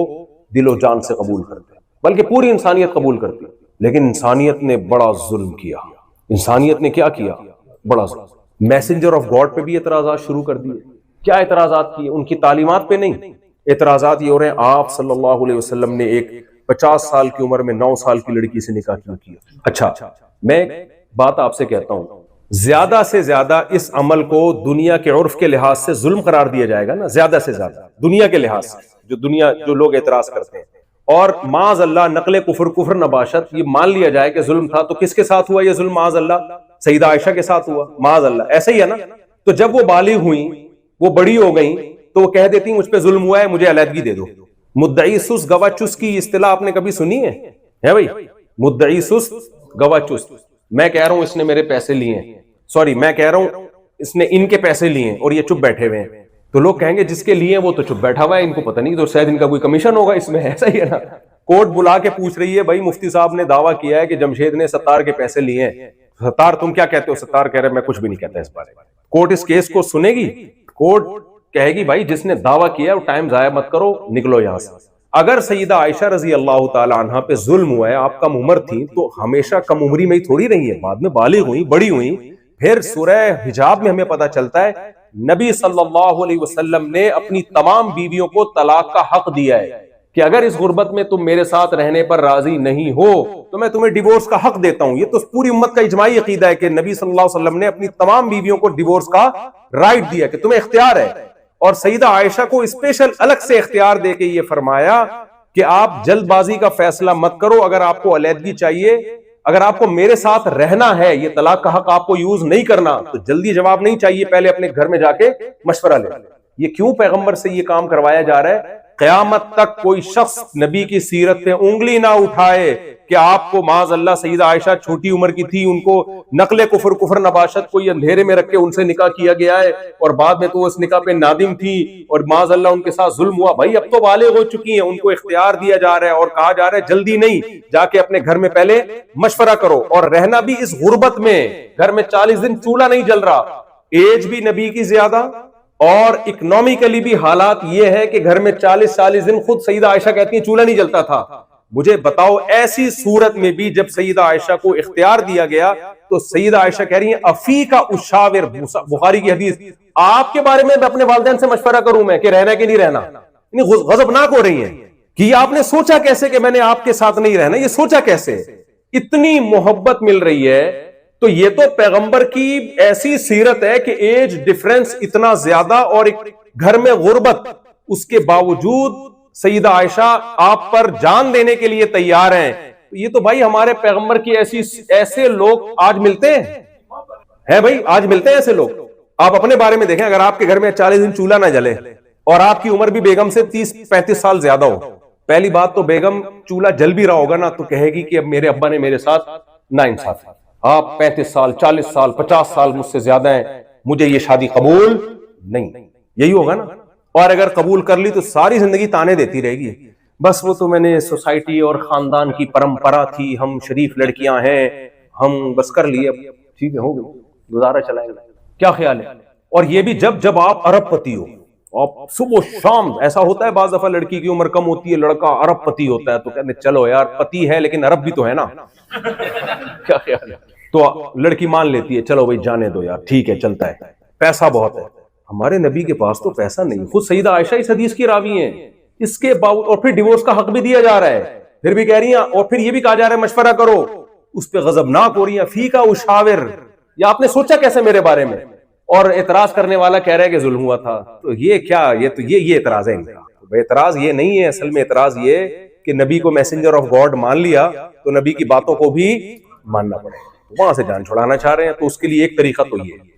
دل و جان سے قبول کرتے, بلکہ پوری انسانیت قبول کرتی. لیکن انسانیت نے بڑا ظلم کیا. انسانیت نے کیا کیا؟ بڑا ظلم. میسنجر آف گاڈ پہ بھی اعتراضات شروع کر دیے. کیا اعتراضات کیے؟ ان کی تعلیمات پہ نہیں, اعتراضات یہ ہو رہے ہیں آپ صلی اللہ علیہ وسلم نے ایک 50 سال کی عمر میں 9 سال کی لڑکی سے نکاح کیوں کیا. اچھا میں بات آپ سے کہتا ہوں, زیادہ سے زیادہ اس عمل کو دنیا کے عرف کے لحاظ سے ظلم قرار دیا جائے گا نا, زیادہ سے زیادہ دنیا کے لحاظ سے, جو لوگ اعتراض کرتے ہیں, اور معاذ اللہ نقل کفر نباشت یہ مان لیا جائے کہ ظلم تھا, تو کس کے ساتھ ہوا یہ ظلم؟ معاذ اللہ سیدہ عائشہ کے ساتھ ہوا, معاذ اللہ. ایسا ہی ہے نا. تو جب وہ بالغ ہوئیں, وہ بڑی ہو گئیں, تو وہ کہہ دیتی مجھ پہ ظلم ہوا ہے, مجھے علیحدگی دے دو. مدعی سست گواہ چست کی اصطلاح آپ نے کبھی سنی ہے بھائی؟ مدعی سست گواہ چست. میں کہہ رہا ہوں اس نے میرے پیسے لیے ہیں, سوری میں کہہ رہا ہوں اس نے ان کے پیسے لیے اور یہ چپ بیٹھے ہوئے ہیں، تو لوگ کہیں گے جس کے لیے وہ تو چپ بیٹھا ہوا ہے، ان کو پتہ نہیں، تو شاید ان کا کوئی کمیشن ہوگا اس میں، ایسا ہی ہے نا. کورٹ بلا کے پوچھ رہی ہے بھائی مفتی صاحب نے دعویٰ کیا ہے کہ جمشید نے ستار کے پیسے لیے ہیں، ستار تم کیا کہتے ہو؟ ستار کہہ رہے میں کچھ بھی نہیں کہتا اس بارے میں. کورٹ اس کیس کو سنے گی؟ کورٹ کہے گی بھائی جس نے دعویٰ کیا ہے وہ ٹائم ضائع مت کرو، نکلو یہاں سے. اگر سیدہ عائشہ رضی اللہ تعالی عنہا پہ ظلم ہوا ہے، آپ کم عمر تھی تو ہمیشہ کم عمری میں ہی تھوڑی رہی ہے، بعد میں بالغ ہوئی، بڑی ہوئی. پھر سورہ حجاب میں ہمیں پتا چلتا ہے نبی صلی اللہ علیہ وسلم نے اپنی تمام بیویوں کو طلاق کا حق دیا ہے کہ اگر اس غربت میں تم میرے ساتھ رہنے پر راضی نہیں ہو تو میں تمہیں ڈیورس کا حق دیتا ہوں. یہ تو پوری امت کا اجماعی عقیدہ ہے کہ نبی صلی اللہ علیہ وسلم نے اپنی تمام بیویوں کو ڈیورس کا رائٹ دیا کہ تمہیں اختیار ہے. اور سیدہ عائشہ کو اسپیشل الگ سے اختیار دے کے یہ فرمایا کہ آپ جلد بازی کا فیصلہ مت کرو، اگر آپ کو علیحدگی چاہیے، اگر آپ کو میرے ساتھ رہنا ہے، یہ طلاق کا حق آپ کو یوز نہیں کرنا، تو جلدی جواب نہیں چاہیے، پہلے اپنے گھر میں جا کے مشورہ لے. یہ کیوں پیغمبر سے یہ کام کروایا جا رہا ہے؟ قیامت تک کوئی شخص نبی کی سیرت پہ انگلی نہ اٹھائے کہ آپ کو معاذ اللہ سیدہ عائشہ چھوٹی عمر کی تھی، ان کو نقل کفر نباشت کوئی اندھیرے میں رکھ کے ان سے نکاح کیا گیا ہے اور بعد میں تو اس نکاح پہ نادم تھی اور معاذ اللہ ان کے ساتھ ظلم ہوا. بھائی اب تو بالغ ہو چکی ہیں، ان کو اختیار دیا جا رہا ہے اور کہا جا رہا ہے جلدی نہیں، جا کے اپنے گھر میں پہلے مشورہ کرو. اور رہنا بھی اس غربت میں، گھر میں 40 دن چولہا نہیں جل رہا، ایج بھی نبی کی زیادہ اور اکنومیکلی بھی حالات یہ ہے کہ گھر میں 40 دن خود سیدہ عائشہ کہتی ہیں چولہا نہیں جلتا تھا. مجھے بتاؤ ایسی صورت میں بھی جب سیدہ عائشہ کو اختیار دیا گیا تو سیدہ عائشہ کہہ رہی ہیں افیکا اشاور، بخاری کی حدیث، آپ کے بارے میں اپنے والدین سے مشورہ کروں میں کہ رہنا کہ نہیں رہنا. غضبناک ہو رہی ہیں کہ یہ آپ نے سوچا کیسے کہ میں نے آپ کے ساتھ نہیں رہنا، یہ سوچا کیسے؟ اتنی محبت مل رہی ہے. تو یہ تو پیغمبر کی ایسی سیرت ہے کہ ایج ڈیفرنس اتنا زیادہ اور ایک گھر میں غربت، اس کے باوجود سیدہ عائشہ آپ پر جان دینے کے لیے تیار ہیں. یہ تو بھائی ہمارے پیغمبر کی ایسے لوگ آج ملتے ہیں بھائی، آج ملتے ہیں ایسے لوگ. آپ اپنے بارے میں دیکھیں، اگر آپ کے گھر میں 40 دن چولہا نہ جلے اور آپ کی عمر بھی بیگم سے 30-35 سال زیادہ ہو، پہلی بات تو بیگم چولہا جل بھی رہا ہوگا نا تو کہے گی کہ اب میرے ابا نے میرے ساتھ ناانصاف ہے، آپ 35 سال 40 سال 50 سال مجھ سے زیادہ ہیں، مجھے یہ شادی قبول نہیں، یہی ہوگا نا. اور اگر قبول کر لی تو ساری زندگی تانے دیتی رہے گی، بس وہ تو میں نے سوسائٹی اور خاندان کی پرمپرا تھی، ہم شریف لڑکیاں ہیں، ہم بس کر لیے، ٹھیک ہے ہو گئی، گزارا چلائیں گے. کیا خیال ہے؟ اور یہ بھی جب آپ ارب پتی ہو، آپ صبح شام، ایسا ہوتا ہے بعض دفعہ لڑکی کی عمر کم ہوتی ہے، لڑکا ارب پتی ہوتا ہے تو کہتے ہیں چلو یار پتی ہے لیکن ارب بھی تو ہے نا. کیا خیال ہے؟ تو لڑکی مان لیتی ہے چلو بھائی جانے دو یار، ٹھیک ہے چلتا ہے، پیسہ بہت ہے. ہمارے نبی کے پاس تو پیسہ نہیں، خود سیدہ عائشہ اس حدیث کی راوی ہیں، اس کے باوجود اور پھر ڈیورس کا حق بھی دیا جا رہا ہے، پھر بھی کہہ رہی ہیں، اور پھر یہ بھی کہا جا رہا ہے مشورہ کرو، اس پہ غضبناک ہو رہی ہیں. فیکا اشاور، یا آپ نے سوچا کیسے میرے بارے میں؟ اور اعتراض کرنے والا کہہ رہا ہے کہ ظلم ہوا تھا. تو یہ کیا، یہ اعتراض ہے ان کا. اعتراض یہ نہیں ہے، اصل میں اعتراض یہ کہ نبی کو میسنجر آف گاڈ مان لیا تو نبی کی باتوں کو بھی ماننا پڑے، وہاں سے جان چھڑانا چاہ رہے ہیں. تو اس کے لیے ایک طریقہ تو یہ ہے،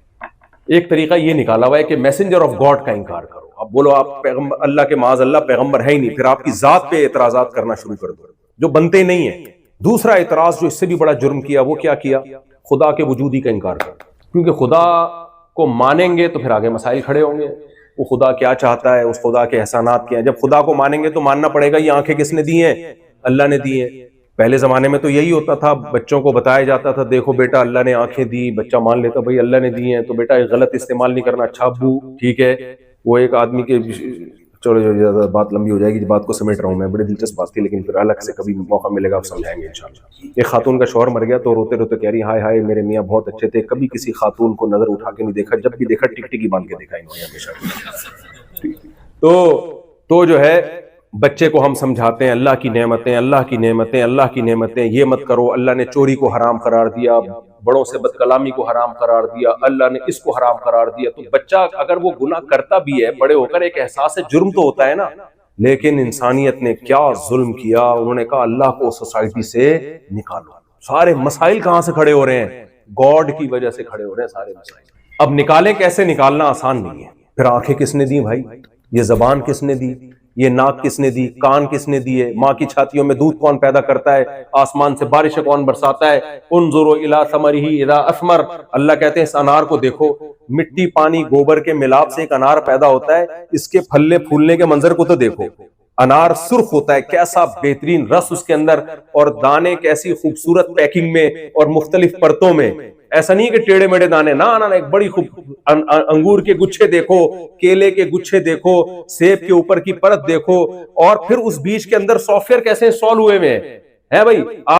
ایک طریقہ یہ نکالا ہوا ہے کہ میسنجر آف گاڈ کا انکار کرو. اب بولو آپ پیغمبر اللہ کے معاذ اللہ پیغمبر ہے ہی نہیں، پھر آپ کی ذات پہ اعتراضات کرنا شروع کر دو جو بنتے نہیں ہیں. دوسرا اعتراض جو اس سے بھی بڑا جرم کیا وہ کیا کیا؟ خدا کے وجود ہی کا انکار کر، کیونکہ خدا کو مانیں گے تو پھر آگے مسائل کھڑے ہوں گے. وہ خدا کیا چاہتا ہے، اس خدا کے احسانات کیا ہیں. جب خدا کو مانیں گے تو ماننا پڑے گا یہ آنکھیں کس نے دی ہیں؟ اللہ نے دی ہیں. پہلے زمانے میں تو یہی ہوتا تھا، بچوں کو بتایا جاتا تھا دیکھو بیٹا اللہ نے آنکھیں دی، بچہ مان لیتا بھائی اللہ نے دی ہیں تو بیٹا غلط استعمال نہیں کرنا. اچھا ابو ٹھیک ہے. وہ ایک آدمی کے، چلو زیادہ بات لمبی ہو جائے گی، بات کو سمیٹ رہا ہوں میں، بڑی دلچسپ بات تھی لیکن پھر الگ سے کبھی موقع ملے گا آپ سمجھائیں گے انشاءاللہ. ایک خاتون کا شوہر مر گیا تو روتے روتے کہہ رہی ہائے ہائے میرے میاں بہت اچھے تھے، کبھی کسی خاتون کو نظر اٹھا کے نہیں دیکھا، جب بھی دیکھا ٹک ٹکی باندھ کے دیکھا انہوں نے ہمیشہ. تو جو ہے بچے کو ہم سمجھاتے ہیں اللہ کی نعمتیں، اللہ کی نعمتیں، اللہ کی نعمتیں، یہ مت کرو، اللہ نے چوری کو حرام قرار دیا، بڑوں سے بد کلامی کو حرام قرار دیا، اللہ نے اس کو حرام قرار دیا. تو بچہ اگر وہ گناہ کرتا بھی ہے بڑے ہو کر ایک احساس جرم تو ہوتا ہے نا. لیکن انسانیت نے کیا ظلم کیا، انہوں نے کہا اللہ کو سوسائٹی سے نکالو. سارے مسائل کہاں سے کھڑے ہو رہے ہیں؟ گاڈ کی وجہ سے کھڑے ہو رہے ہیں سارے مسائل. اب نکالیں کیسے؟ نکالنا آسان نہیں ہے. پھر آنکھیں کس نے دی بھائی؟ یہ زبان کس نے دی؟ یہ ناک کس نے دی، کان کس نے دیے، ماں کی چھاتیوں میں دودھ کون پیدا کرتا ہے، آسمان سے بارشیں کون برساتا ہے، انظروا الی ثمرہ اذا اثمر، اللہ کہتے ہیں اس انار کو دیکھو، مٹی پانی گوبر کے ملاپ سے ایک انار پیدا ہوتا ہے، اس کے پھلے پھولنے کے منظر کو تو دیکھو، انار سرخ ہوتا ہے، کیسا بہترین رس اس کے اندر، اور دانے کیسی خوبصورت پیکنگ میں اور مختلف پرتوں میں، ایسا نہیں کہ ٹیڑے میڑے دانے، نہ ایک بڑی انگور کے گچھے دیکھو، کیلے کے گچھے دیکھو، سیب کے اوپر کی پرت دیکھو، اور پھر اس بیج کے اندر سافٹ ویئر کیسے انسٹال ہوئے ہوئے ہیں بھائی.